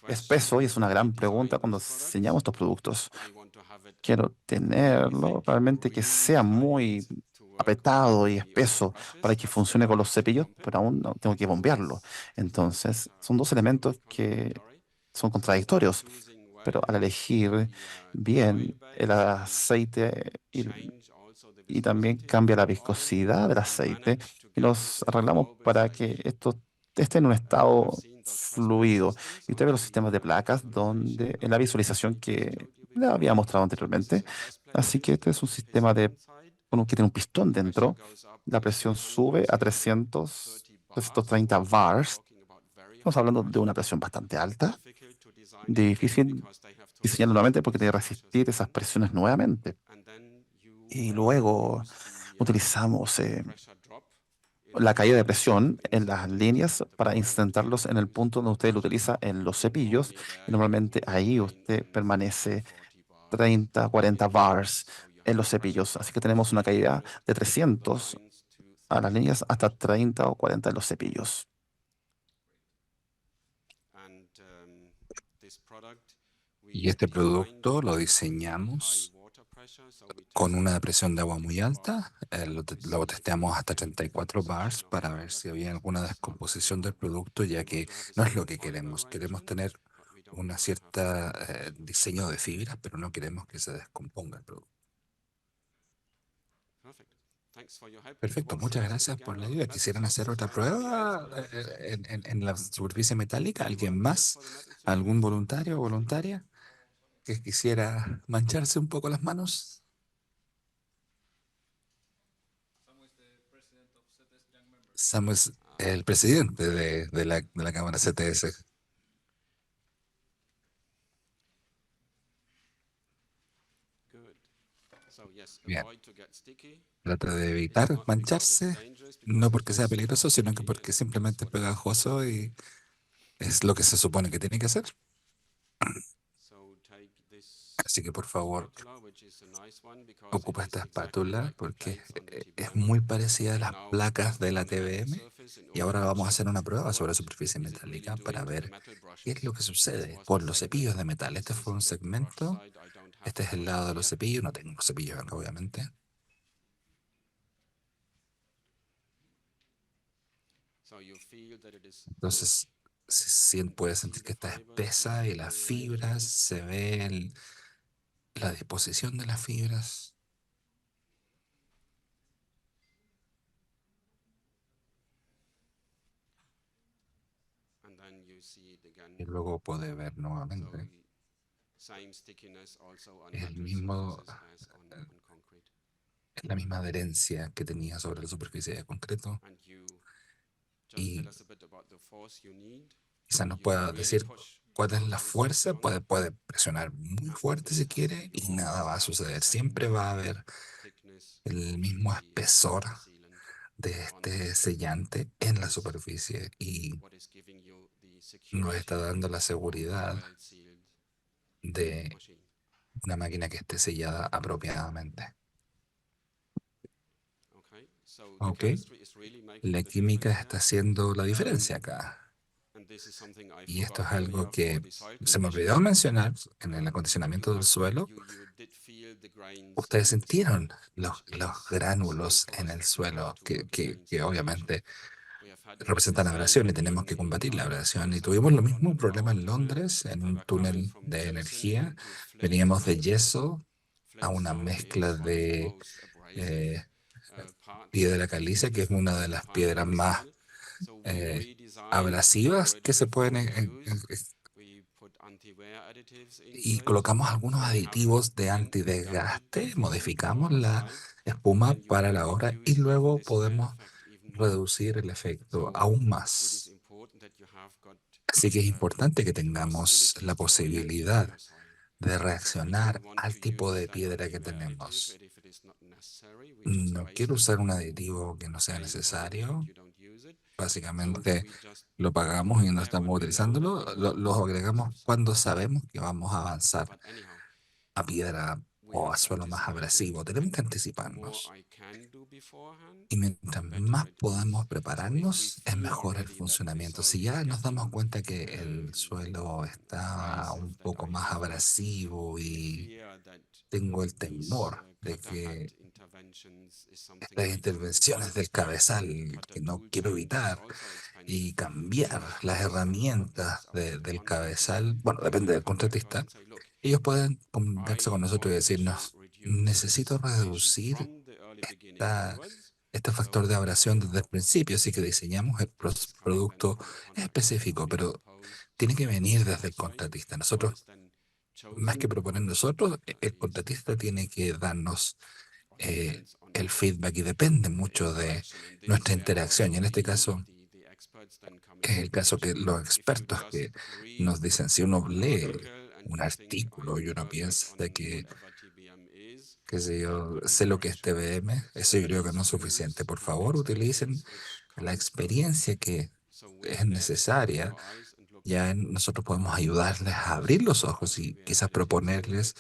espeso y es una when we gran pregunta design cuando these diseñamos products. estos productos. We want to have it Quiero really tenerlo thick, realmente que really sea tight muy to work apretado y on the espeso para brushes. que That's why funcione I con los have to cepillos, pump it. pero aún no tengo que So bombearlo. these two elements Entonces, are son dos elementos que contradictory. son So by contradictorios, choosing pero well al elegir the bien oil el base, we aceite change also the y también viscosity of cambia la the oil viscosidad del and aceite manage to y get this los in a arreglamos flowable para state. que esto esté en un You have estado seen those press plate fluido. systems Y usted on ve los sistemas de the placas visualization donde en la visualización I just que showed you le before. había mostrado So this is anteriormente. a press plate Así que este system es un with a sistema piston de inside. que tiene un pistón Pressure dentro. goes up La to presión sube a 330 bars. 330 bars. Talking about very estamos hablando de una presión bastante alta, difícil diseñarlo nuevamente porque tiene que resistir esas presiones nuevamente. Y luego utilizamos la caída de presión en las líneas para insertarlos en el punto donde usted lo utiliza en los cepillos. Y normalmente ahí usted permanece 30, 40 bars en los cepillos. Así que tenemos una caída de 300 a las líneas hasta 30 o 40 en los cepillos. Y este producto lo diseñamos con una presión de agua muy alta. Lo testeamos hasta 34 bars para ver si había alguna descomposición del producto, ya que no es lo que queremos. Queremos tener una cierta diseño de fibras, pero no queremos que se descomponga el producto. Perfecto, muchas gracias por la ayuda. ¿Quisieran hacer otra prueba en la superficie metálica? ¿Alguien más? ¿Algún voluntario o voluntaria que quisiera mancharse un poco las manos? Sam es el presidente de la Cámara CTS. Bien. Trata de evitar mancharse, no porque sea peligroso, sino que porque simplemente es pegajoso y es lo que se supone que tiene que hacer. Así que por favor, ocupa esta espátula porque es muy parecida a las placas de la TBM. Y ahora vamos a hacer una prueba sobre la superficie metálica para ver qué es lo que sucede con los cepillos de metal. Este fue un segmento. Este es el lado de los cepillos. No tengo cepillos acá, obviamente. Entonces, puedes sentir que está espesa y las fibras, se ve la disposición de las fibras. Y luego puede ver nuevamente es la misma adherencia que tenía sobre la superficie de concreto. Y quizás nos pueda decir cuál es la fuerza. Puede presionar muy fuerte si quiere y nada va a suceder. Siempre va a haber el mismo espesor de este sellante en la superficie y nos está dando la seguridad de una máquina que esté sellada apropiadamente. Ok, la química está haciendo la diferencia acá. Y esto es algo que se me olvidó mencionar en el acondicionamiento del suelo. Ustedes sintieron los gránulos en el suelo que obviamente representan abrasión y tenemos que combatir la abrasión. Y tuvimos lo mismo problema en Londres, en un túnel de energía. Veníamos de yeso a una mezcla de piedra caliza, que es una de las piedras más abrasivas que se pueden y colocamos algunos aditivos de antidesgaste, modificamos la espuma para la obra y luego podemos reducir el efecto aún más. Así que es importante que tengamos la posibilidad de reaccionar al tipo de piedra que tenemos. No quiero usar un aditivo que no sea necesario. Básicamente lo pagamos y no estamos utilizándolo. Lo agregamos cuando sabemos que vamos a avanzar a piedra o a suelo más abrasivo. Tenemos que anticiparnos. Y mientras más podamos prepararnos, es mejor el funcionamiento. Si ya nos damos cuenta que el suelo está un poco más abrasivo y tengo el temor de que estas intervenciones del cabezal, que no quiero evitar, y cambiar las herramientas del cabezal, bueno, depende del contratista, ellos pueden conversar con nosotros y decirnos, necesito reducir este factor de abrasión desde el principio, así que diseñamos el producto específico, pero tiene que venir desde el contratista. Nosotros, más que proponer nosotros, el contratista tiene que darnos el feedback y depende mucho de nuestra interacción. Y en este caso, que es el caso que los expertos que nos dicen, si uno lee un artículo y uno piensa de que, qué sé yo, sé lo que es TBM, eso yo creo que no es suficiente. Por favor, utilicen la experiencia que es necesaria. Nosotros podemos ayudarles a abrir los ojos y quizás proponerles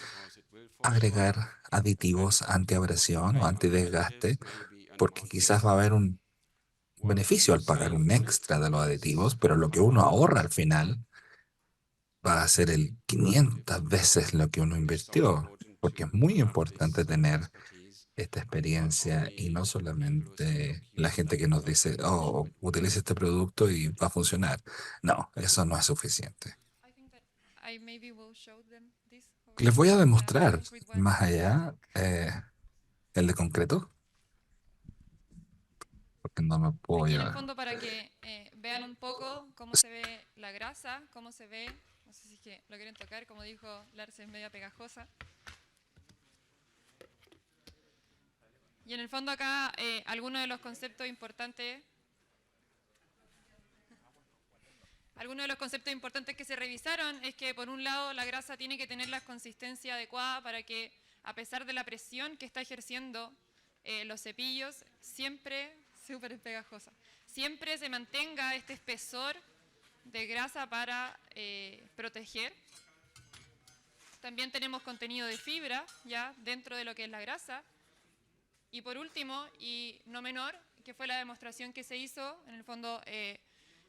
agregar aditivos antiabrasión o antidesgaste, porque quizás va a haber un beneficio al pagar un extra de los aditivos, pero lo que uno ahorra al final va a ser el 500 veces lo que uno invirtió, porque es muy importante tener esta experiencia y no solamente la gente que nos dice, oh, utilice este producto y va a funcionar. No, eso no es suficiente. I think that I maybe will show them this over Les voy a the demostrar concrete one. más allá el de concreto, porque no me puedo Aquí en el llevar. fondo para que vean un poco cómo se ve la grasa, cómo se ve, no sé si es que lo quieren tocar, como dijo Lars, es media pegajosa. Y en el fondo acá algunos de los conceptos importantes que se revisaron es que por un lado la grasa tiene que tener la consistencia adecuada para que a pesar de la presión que está ejerciendo los cepillos, siempre, súper pegajosa, siempre se mantenga este espesor de grasa para proteger. También tenemos contenido de fibra ya dentro de lo que es la grasa. Y por último, y no menor, que fue la demostración que se hizo, en el fondo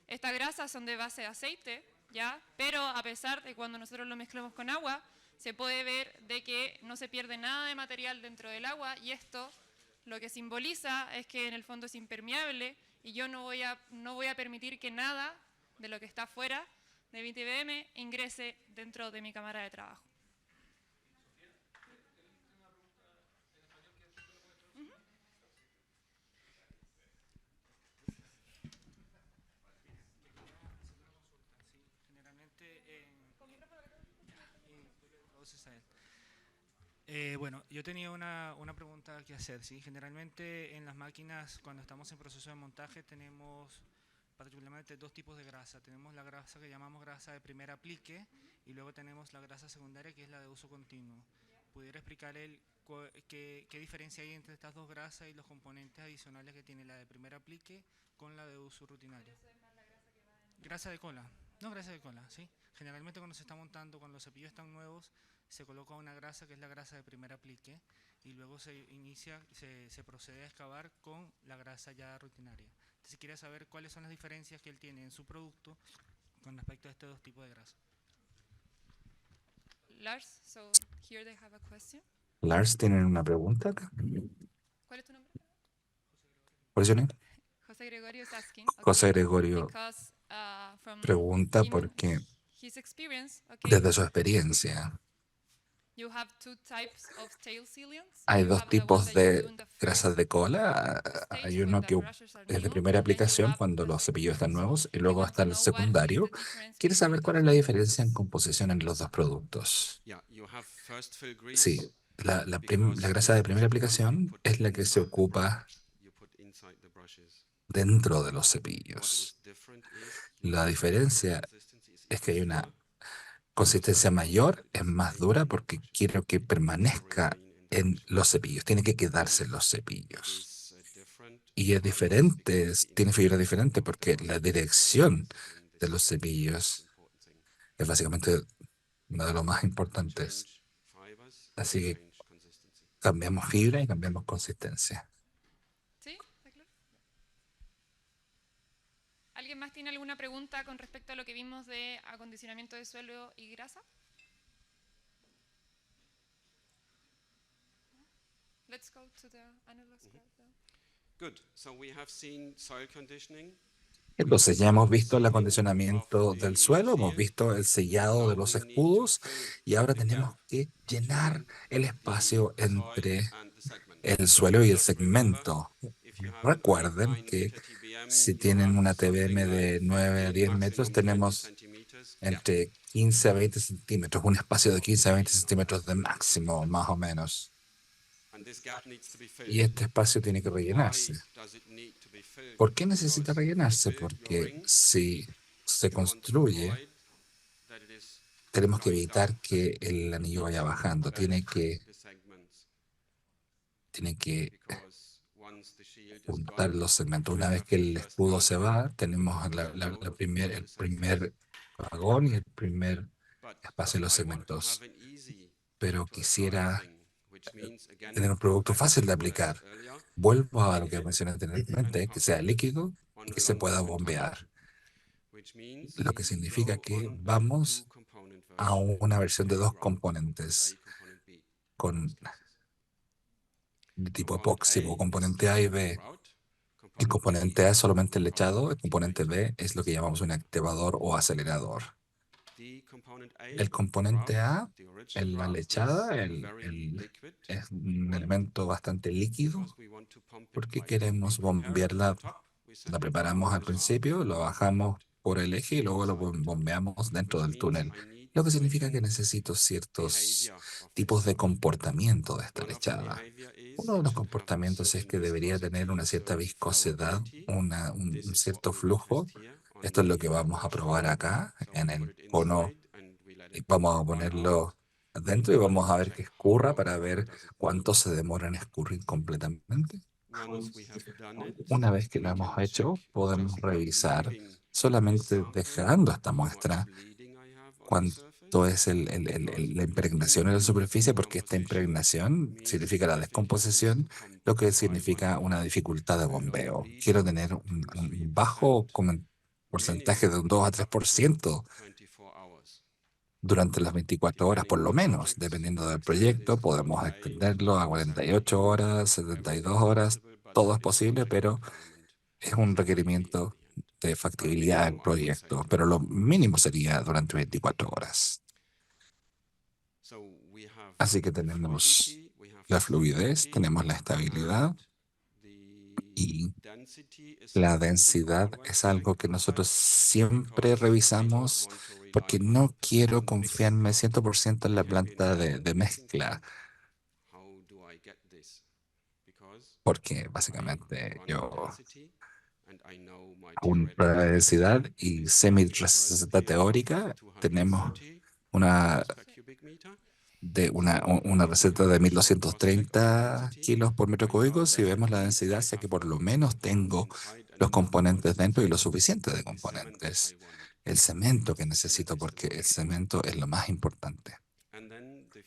estas grasas son de base de aceite, ¿ya? Pero a pesar de cuando nosotros lo mezclamos con agua, se puede ver de que no se pierde nada de material dentro del agua y esto lo que simboliza es que en el fondo es impermeable y yo no voy a permitir que nada de lo que está fuera de 20 BM ingrese dentro de mi cámara de trabajo. Bueno, yo tenía una pregunta que hacer. ¿Sí? Generalmente en las máquinas, cuando estamos en proceso de montaje, tenemos particularmente dos tipos de grasa. Tenemos la grasa que llamamos grasa de primer aplique y luego tenemos la grasa secundaria que es la de uso continuo. ¿Pudiera explicar qué diferencia hay entre estas dos grasas y los componentes adicionales que tiene la de primer aplique con la de uso rutinario? Grasa de cola. No, grasa de cola, ¿sí? Generalmente cuando se está montando, cuando los cepillos están nuevos, se coloca una grasa que es la grasa de primer aplique y luego se procede a excavar con la grasa ya rutinaria. Entonces quería saber cuáles son las diferencias que él tiene en su producto con respecto a estos dos tipos de grasa. Lars, so here they have a question. Lars, ¿tienen una pregunta acá? ¿Cuál es tu nombre? ¿Por eso no? José Gregorio is asking. José Gregorio Because, from pregunta porque his experience, desde su experiencia you have two types of tail sealants. hay You dos have the tipos one that you de do in the first grasas de cola. stage Hay when uno the que brushes are es de new, primera and then you aplicación have cuando the los cepillos están second. nuevos y We luego want está to el know what is secundario. the difference ¿Quieres saber between cuál the es la two? diferencia en composición entre los dos productos? Sí, la grasa de primera aplicación es la que se ocupa dentro de los cepillos. La diferencia es que hay una consistencia mayor, es más dura porque quiero que permanezca en los cepillos, tiene que quedarse en los cepillos. Y es diferente, tiene fibra diferente porque la dirección de los cepillos es básicamente uno de los más importantes. Así que cambiamos fibra y cambiamos consistencia. ¿Sí? ¿Está claro? ¿Alguien más tiene alguna pregunta con respecto a lo que vimos de acondicionamiento de suelo y grasa? Let's go to the analog slide. Good. So we have seen soil conditioning. Entonces ya hemos visto el acondicionamiento del suelo, hemos visto el sellado de los escudos y ahora tenemos que llenar el espacio entre el suelo y el segmento. Recuerden que si tienen una TBM de 9 a 10 metros, tenemos entre 15 a 20 centímetros, un espacio de 15 a 20 centímetros de máximo, más o menos. Y este espacio tiene que rellenarse. ¿Por qué necesita rellenarse? Porque si se construye, tenemos que evitar que el anillo vaya bajando. Tiene que juntar los segmentos. Una vez que el escudo se va, tenemos el primer vagón y el primer espacio de los segmentos. Pero quisiera tener un producto fácil de aplicar. Vuelvo a lo que mencioné anteriormente, que sea líquido y que se pueda bombear. Lo que significa que vamos a una versión de 2 componentes de tipo epoxi, o componente A y B. El componente A es solamente el lechado, el componente B es lo que llamamos un activador o acelerador. El componente A, la lechada, es un elemento bastante líquido porque queremos bombearla. La preparamos al principio, lo bajamos por el eje y luego lo bombeamos dentro del túnel. Lo que significa que necesito ciertos tipos de comportamiento de esta lechada. Uno de los comportamientos es que debería tener una cierta viscosidad, un cierto flujo. Esto es lo que vamos a probar acá en el cono. Y vamos a ponerlo adentro y vamos a ver que escurra para ver cuánto se demora en escurrir completamente. Una vez que lo hemos hecho, podemos revisar, solamente dejando esta muestra, cuánto es la impregnación en la superficie, porque esta impregnación significa la descomposición, lo que significa una dificultad de bombeo. Quiero tener un bajo porcentaje de un 2 a 3% durante las 24 horas, por lo menos, dependiendo del proyecto. Podemos extenderlo a 48 horas, 72 horas, todo es posible, pero es un requerimiento de factibilidad del proyecto, pero lo mínimo sería durante 24 horas. Así que tenemos la fluidez, tenemos la estabilidad y la densidad es algo que nosotros siempre revisamos porque no quiero confiarme 100% en la planta de mezcla, porque básicamente yo aún para la densidad y semi-receta teórica tenemos una, una receta de 1230 kilos por metro cúbico. Si vemos la densidad, sé que por lo menos tengo los componentes dentro y lo suficiente de componentes. El cemento que necesito, porque el cemento es lo más importante.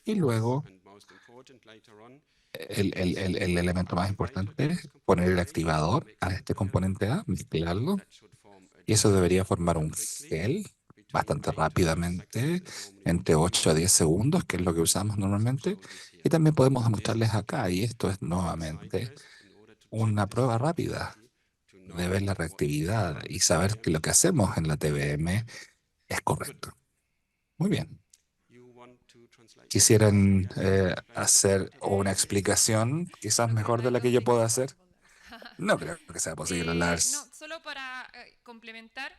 Y luego, el elemento más importante es poner el activador a este componente A, mezclarlo, y eso debería formar un gel bastante rápidamente, entre 8 a 10 segundos, que es lo que usamos normalmente. Y también podemos demostrarles acá, y esto es nuevamente una prueba rápida de ver la reactividad y saber que lo que hacemos en la TBM es correcto. Muy bien. ¿Quisieran hacer una explicación quizás mejor de la que yo pueda hacer? No creo que sea posible, Lars. No, solo para complementar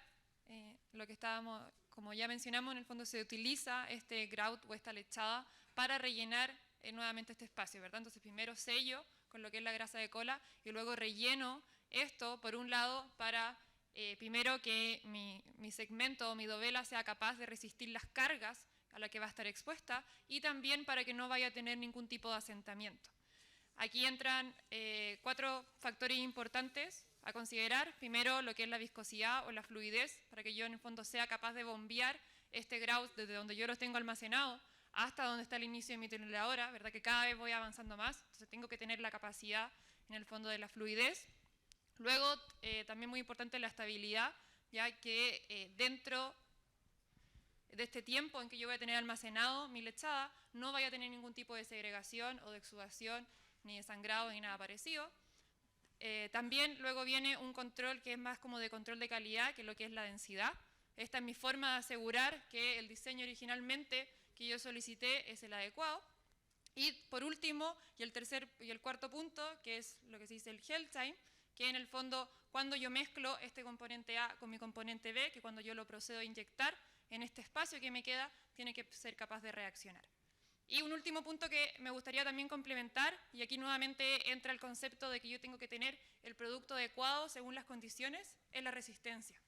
lo que estábamos, como ya mencionamos, en el fondo se utiliza este grout o esta lechada para rellenar nuevamente este espacio, ¿verdad? Entonces primero sello con lo que es la grasa de cola y luego relleno esto, por un lado, para primero que mi segmento o mi dovela sea capaz de resistir las cargas a las que va a estar expuesta y también para que no vaya a tener ningún tipo de asentamiento. Aquí entran 4 factores importantes a considerar. Primero, lo que es la viscosidad o la fluidez, para que yo en el fondo sea capaz de bombear este grout desde donde yo lo tengo almacenado hasta donde está el inicio de mi tuneladora, ¿verdad? Que cada vez voy avanzando más, entonces tengo que tener la capacidad en el fondo de la fluidez. Luego, también muy importante la estabilidad, ya que dentro de este tiempo en que yo voy a tener almacenado mi lechada, no vaya a tener ningún tipo de segregación o de exudación, ni de sangrado, ni nada parecido. También luego viene un control que es más como de control de calidad, que es lo que es la densidad. Esta es mi forma de asegurar que el diseño originalmente que yo solicité es el adecuado. Y por último, y el cuarto punto, que es lo que se dice el gel time, que en el fondo cuando yo mezclo este componente A con mi componente B, que cuando yo lo procedo a inyectar en este espacio que me queda, tiene que ser capaz de reaccionar. Y un último punto que me gustaría también complementar, y aquí nuevamente entra el concepto de que yo tengo que tener el producto adecuado según las condiciones, es la resistencia.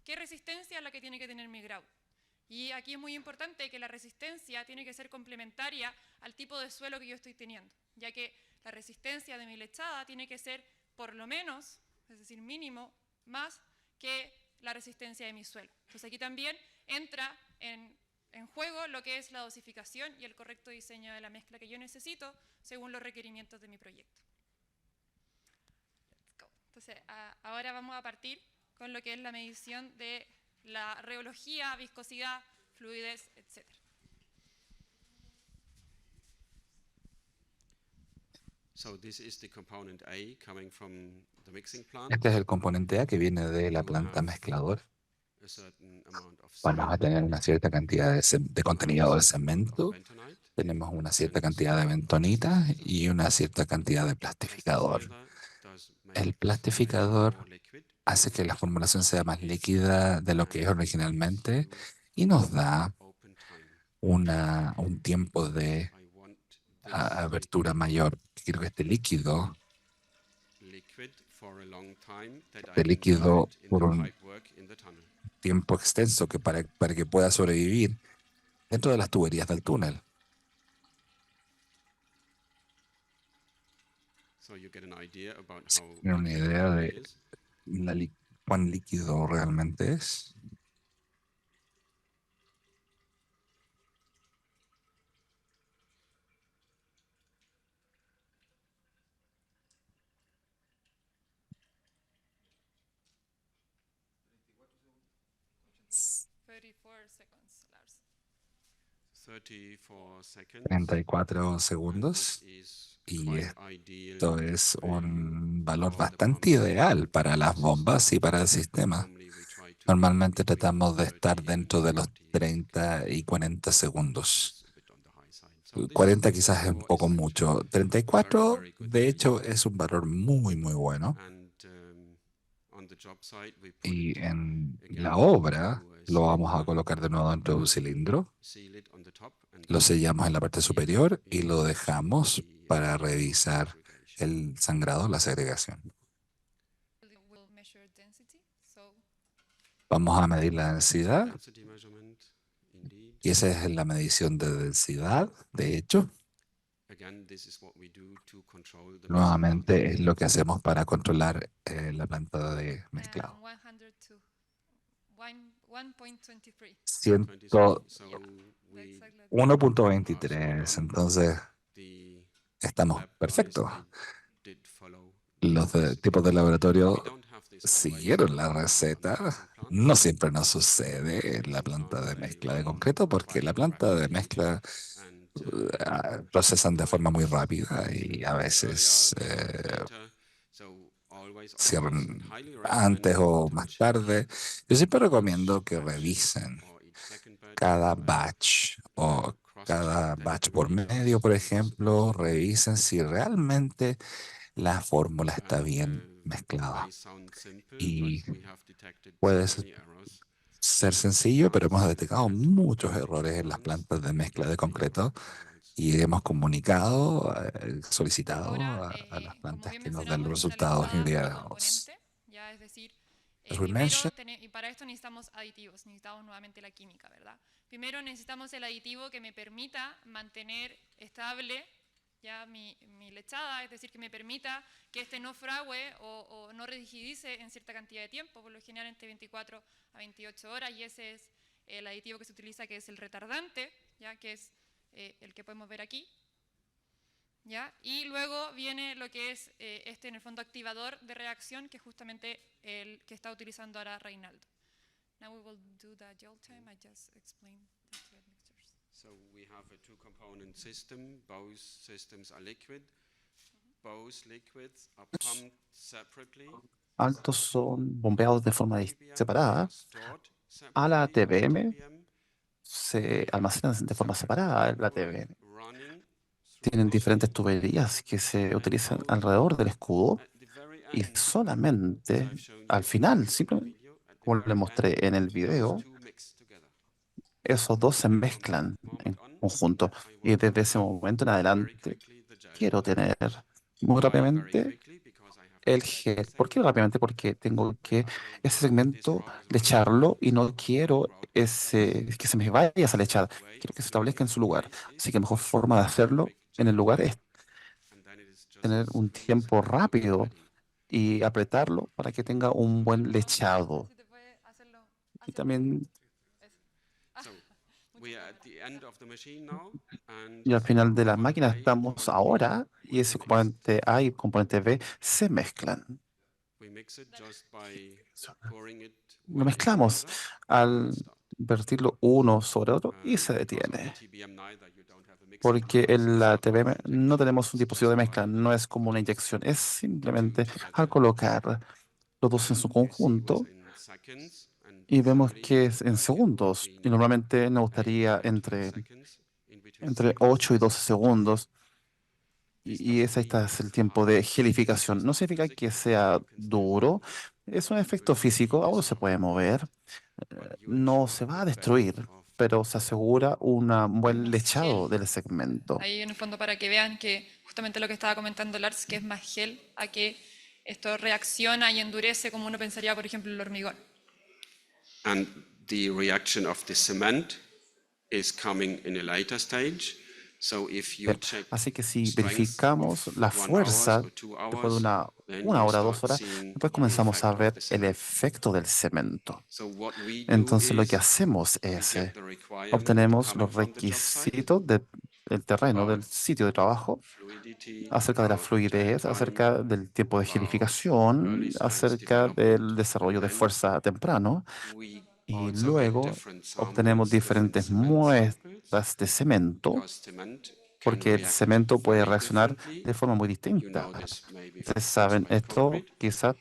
¿Qué resistencia es la que tiene que tener mi grout? Y aquí es muy importante que la resistencia tiene que ser complementaria al tipo de suelo que yo estoy teniendo, ya que la resistencia de mi lechada tiene que ser por lo menos, es decir, mínimo, más que la resistencia de mi suelo. Entonces aquí también entra en juego lo que es la dosificación y el correcto diseño de la mezcla que yo necesito según los requerimientos de mi proyecto. Entonces, ahora vamos a partir con lo que es la medición de la reología, viscosidad, fluidez, etc. Este es el componente A que viene de la planta mezcladora. Vamos a tener una cierta cantidad de contenido de cemento, tenemos una cierta cantidad de bentonita y una cierta cantidad de plastificador. El plastificador hace que la formulación sea más líquida de lo que es originalmente y nos da un tiempo de abertura mayor. Quiero que este líquido por un tiempo extenso para que pueda sobrevivir dentro de las tuberías del túnel. ¿Tienen una idea de cuán líquido realmente es? seconds. 34 segundos. Y esto es un valor bastante ideal para las bombas y para el sistema. Normalmente tratamos de estar dentro de los 30 y 40 segundos. 40 quizás es un poco mucho. 34, de hecho, es un valor muy, muy bueno. Y en la obra lo vamos a colocar de nuevo dentro de un cilindro. Lo sellamos en la parte superior y lo dejamos para revisar el sangrado, la segregación. Vamos a medir la densidad. Y esa es la medición de densidad, de hecho. Nuevamente es lo que hacemos para controlar la planta de mezclado. 1.23, entonces estamos perfectos. Los tipos de laboratorio siguieron la receta. No siempre nos sucede en la planta de mezcla de concreto porque la planta de mezcla procesan de forma muy rápida y a veces cierran antes o más tarde. Yo siempre recomiendo que revisen cada batch o cada batch por medio, por ejemplo, revisen si realmente la fórmula está bien mezclada. Y puede ser sencillo, pero hemos detectado muchos errores en las plantas de mezcla de concreto y hemos comunicado, solicitado a las plantas que nos den los resultados ideados. Ya, es decir, As we mentioned, y para esto necesitamos aditivos, necesitamos nuevamente la química, ¿verdad? Primero necesitamos el aditivo que me permita mantener estable ya mi lechada, es decir, que me permita que este no fragüe o no rigidice en cierta cantidad de tiempo, por lo general entre 24 a 28 horas, y ese es el aditivo que se utiliza, que es el retardante, ya, que es el que podemos ver aquí. ¿Ya? Y luego viene lo que es en el fondo activador de reacción, que es justamente el que está utilizando ahora Reinaldo. Now we will do the gel time. I just explained the two mixtures. So we have a two-component system. Both systems are liquid. Both liquids are pumped separately. Altos son bombeados de forma separada. A la TBM se almacenan de forma separada la TBM. Tienen diferentes tuberías que se utilizan alrededor del escudo y solamente al final, simplemente como les mostré en el video, esos dos se mezclan conjunto. Y desde ese momento en adelante quiero tener muy rápidamente el gel. ¿Por qué rápidamente? Porque tengo que ese segmento lecharlo y no quiero que se me vaya esa lechada. Quiero que se establezca en su lugar. Así que la mejor forma de hacerlo en el lugar es tener un tiempo rápido y apretarlo para que tenga un buen lechado. Si te puede hacerlo, Y hacerlo. también, Eso. We are at the end of the machine now, and y al final de la máquina component A, estamos component B ahora y will ese be mixed. componente A y componente B se mezclan. We mix it just by pouring it Lo one into the mezclamos other, and al it stops. vertirlo uno sobre otro y se Because of the detiene. TBM neither, you don't have a mixing Porque device, en la so TVM the no injection tenemos un is dispositivo de just mezcla, by no es como una putting inyección, es the two simplemente al together. colocar los dos en su And you see conjunto within seconds, and y vemos typically que we es would en like it segundos. Y between normalmente nos 8 gustaría and 12 seconds. In between entre seconds, 8 y there's 12 a gelification. segundos. This Y doesn't ese mean es el it's tiempo hard, de it's gelificación. No just significa que physical. sea You can still duro, move, es un and it will efecto not be físico, aún se puede destroyed, mover, but you no ensure se a va a good bedding destruir, of pero the se flow. asegura un buen Más lechado gel. del segmento. Ahí en el fondo para que vean que justamente lo que estaba comentando Lars, que es más gel, a que esto reacciona y endurece como uno pensaría, por ejemplo, el hormigón. And the reaction of the cement is coming in a later stage. So if you check Así que si strength verificamos of la 1 hour fuerza or 2 después de hours, then una you hora, start 2 horas, seeing después the comenzamos a effect of ver the el cement. efecto del cemento. So what we do Entonces lo que is hacemos we es, get the requirement obtenemos coming los from the job site requisitos del terreno, about del sitio de trabajo, fluidity, acerca de la about gel fluidez, time, acerca del tiempo de about early gelificación, strength acerca development, del and desarrollo de then fuerza temprano, we y also get luego different obtenemos samples, different diferentes cement samples, muestras de cemento, because cement can porque el react cemento puede very reaccionar differently. de forma muy You distinta. know this maybe Ustedes from saben post-base esto, concrete. quizás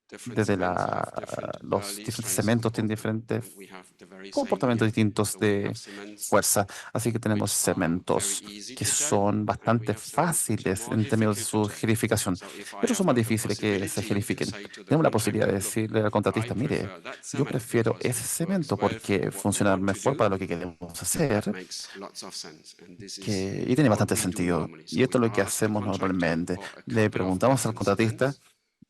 Different desde cements have different los early diferentes strength cementos tienen component, diferentes and we have the very same comportamientos here. distintos So we have de cements fuerza. Así que tenemos which are very cementos easy que to gel, son and we bastante have cements which are fáciles more en términos de difficult to su gel. gelificación, So if I pero son have más got the difíciles que se possibility to gelifiquen. say to the Tenemos la posibilidad de contractor, look, decirle al I contratista, mire, prefer that yo cement prefiero because ese it works cemento well porque for what we funciona want to mejor do, para lo que queremos hacer that makes lots of sense. And this is y tiene what bastante we do sentido. normally. Y So esto we es lo que ask the hacemos contractor normalmente. for a Le couple of preguntamos al different contratista cements,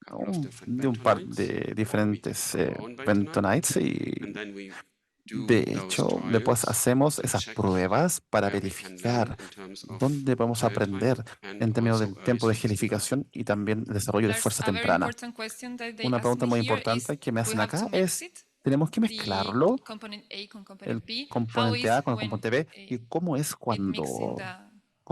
couple of different de un par bentonites, de or we diferentes do our own bentonite, bentonites and y then we do de those hecho después trials hacemos to esas check pruebas para where we can learn verificar in terms of dónde podemos gel time aprender and en términos also del early tiempo de strength development. gelificación y también el desarrollo de Lars, fuerza a very temprana. important question that they Una asked pregunta me muy here importante is que me if we hacen have to acá mix es, it, ¿tenemos que the mezclarlo, component A con component el B, how componente is A con el when componente B? ¿Y cómo es it mixes in cuando the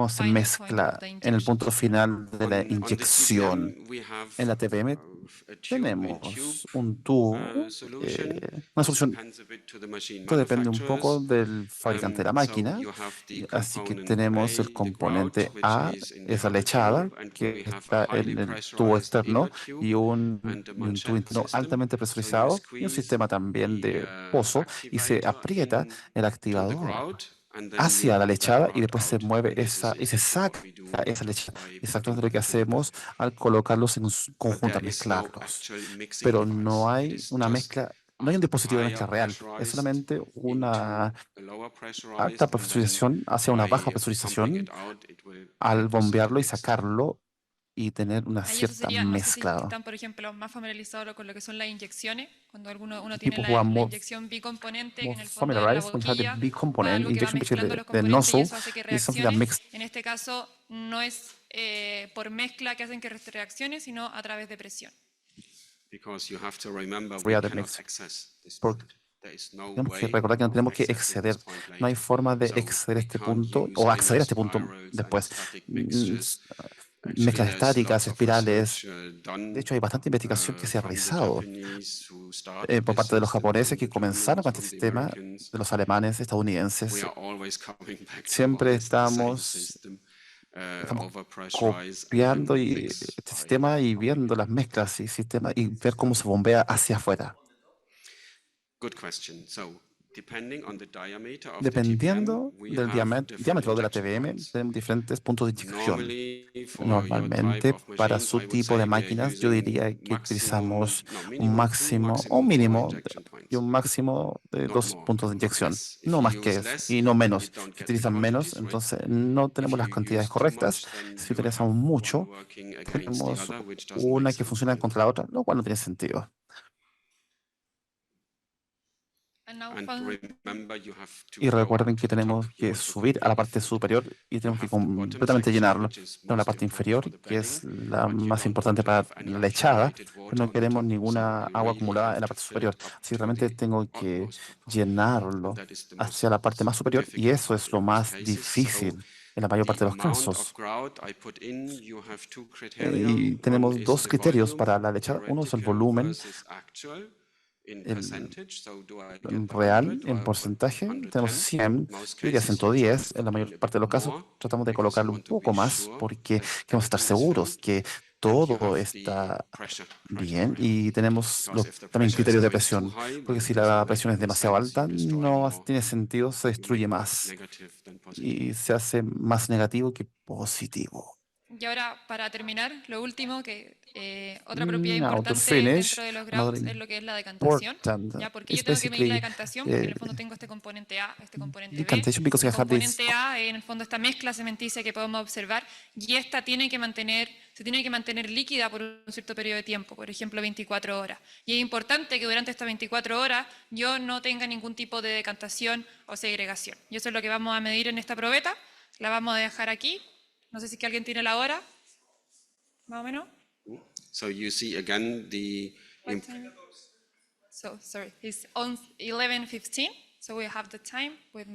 se final point of mezcla the en el injection? punto final de la On the TBM, inyección? we have En la TVM a tube tenemos un tubo, solution. una This solución. depends a bit to the machine Esto depende un poco manufacturers. del fabricante de la So máquina. you have the Así que component A, tenemos el the grout, componente which A, is in the esa upper tube, lechada, and que we have a está highly en el tubo pressurized externo, inner tube y and a y un tubo manchette interno system. altamente So you presurizado, y un squeeze sistema también the de pozo, y se activator aprieta el into the activador grout, and then you hacia la move that lechada y grout después se out. mueve And this is y se exactly what saca we do esa lechada. by putting Exactamente lo them que together. hacemos al colocarlos en But conjunto, there al is no mezclarlos. actual mixing Pero device. no It hay is una just mezcla, no hay un a dispositivo de higher mezcla real, es pressurized solamente into una a lower alta pressurized, and then presurización hacia una baja by pumping presurización it out, it will al get bombearlo y mixed. sacarlo y tener una Ahí eso cierta sería, no sé si es que mezcla. están, por ejemplo, más familiarizados con lo que son las inyecciones, cuando uno tiene People who are la more, inyección bicomponente que more en el fondo de la familiarized when you have the boquilla big va component, algo que va injection between mezclando los the componentes y nozzle eso hace que is something that reaccione. mixed. En este caso no es por mezcla que hacen que reaccione, sino a través de presión. Because you have to remember, We we are the cannot mix. access this Por- point. There is no Tenemos que way recordar que no of tenemos que accessing exceder, this point no hay later. forma de So exceder we este can't punto use o any acceder a este punto spirals and después. static Mm, mixtures. Actually, Mezclas there's estáticas, lots of espirales. research De done hecho, hay bastante investigación que se ha from the realizado Japanese who started por this parte de los system, japoneses from que the comenzaron Germans, con este from the sistema, Americans. de los alemanes, We estadounidenses. are always coming back to Siempre what is the same estamos system. Estamos Overpressurize and then copiando mix este by sistema y pumping viendo it las out. mezclas y sistema y ver cómo se bombea hacia afuera. Good question. So, depending on the diameter of the TBM, Dependiendo we del have different diámetro de la injection TVM, points. tenemos diferentes puntos de inyección. Normally, Normalmente, para su tipo de máquinas, yo diría que utilizamos un máximo o un mínimo y un máximo de 2 puntos de inyección, no más que eso, y no menos. Si utilizan menos, entonces no tenemos las cantidades correctas. Si utilizamos mucho, tenemos una que funciona contra la otra, lo cual no tiene sentido. And now Y recuerden que tenemos que subir a la parte superior y tenemos que completamente llenarlo. Tenemos la parte inferior, que es la más importante para la lechada, pero no queremos ninguna agua acumulada en la parte superior. Así que realmente tengo que llenarlo hacia la parte más superior y eso es lo más difícil en la mayor parte de los casos. Y tenemos 2 criterios para la lechada. Uno es el volumen real en porcentaje. Tenemos 100, yo diría 110 en la mayor parte de los casos. Tratamos de colocarlo un poco más porque queremos estar seguros que todo está bien y tenemos también criterios de presión, porque si la presión es demasiado alta, no tiene sentido, se destruye más y se hace más negativo que positivo. Y ahora, para terminar, lo último, que otra propiedad Now, to importante finish, dentro de los another grounds es lo que es la decantación. important ¿Ya? Porque is yo tengo que medir la basically decantación, porque en el fondo tengo este componente A, este componente B. decantation, because I El have this componente A es en el fondo esta mezcla cementicia que podemos observar y esta se tiene que mantener líquida por un cierto periodo de tiempo, por ejemplo 24 horas. Y es importante que durante estas 24 horas yo no tenga ningún tipo de decantación o segregación. Y eso es lo que vamos a medir en esta probeta. La vamos a dejar aquí. No sé si es que alguien tiene la hora. Más o menos. So you see again the What time? So, sorry, it's on 11:15, so we have the time with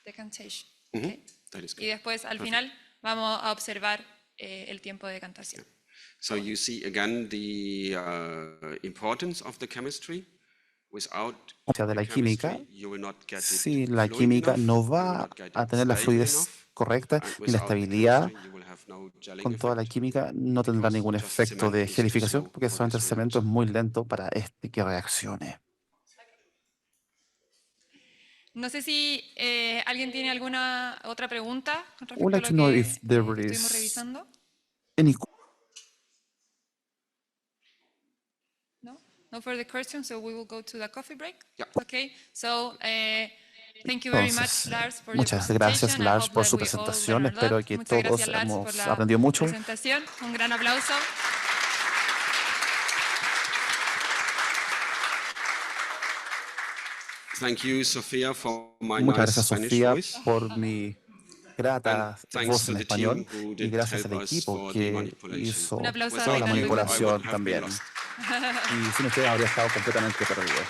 decantation. Okay. that is Y good. después, al final, vamos a observar el tiempo de decantación. So you see again the importance of the chemistry. Without de la the química, chemistry, you will not get it si la fluid química enough, no you will va not get a it tener la stable fluidez enough, correcta and ni la without the estabilidad, chemistry, you will have no gelling con toda la effect, química no tendrá because ningún just efecto cement de is too gelificación, slow porque for solamente el this cemento es reaction. muy lento para que reaccione. No sé si alguien tiene alguna otra pregunta con I would respecto a like to lo know que if there estuvimos is revisando. any No? No further questions, so we will go to the coffee break. Yeah. Okay, so thank you very much, Entonces, Lars, for your muchas gracias, presentation. I Lars, hope por that su we all presentación. learned a Espero lot. que Muchas todos gracias, Lars, por hemos la aprendido mucho. presentación. Un gran aplauso. Thank you, Sophia, for my Muchas nice gracias, Spanish Sofía, voice. por mi grata And thanks voz to en the español team who y did gracias al help us equipo for the que manipulation. hizo Un aplauso a toda la Ricardo y Marcelo. manipulación I would have been también. lost. Y sin ustedes habría estado completamente perdido.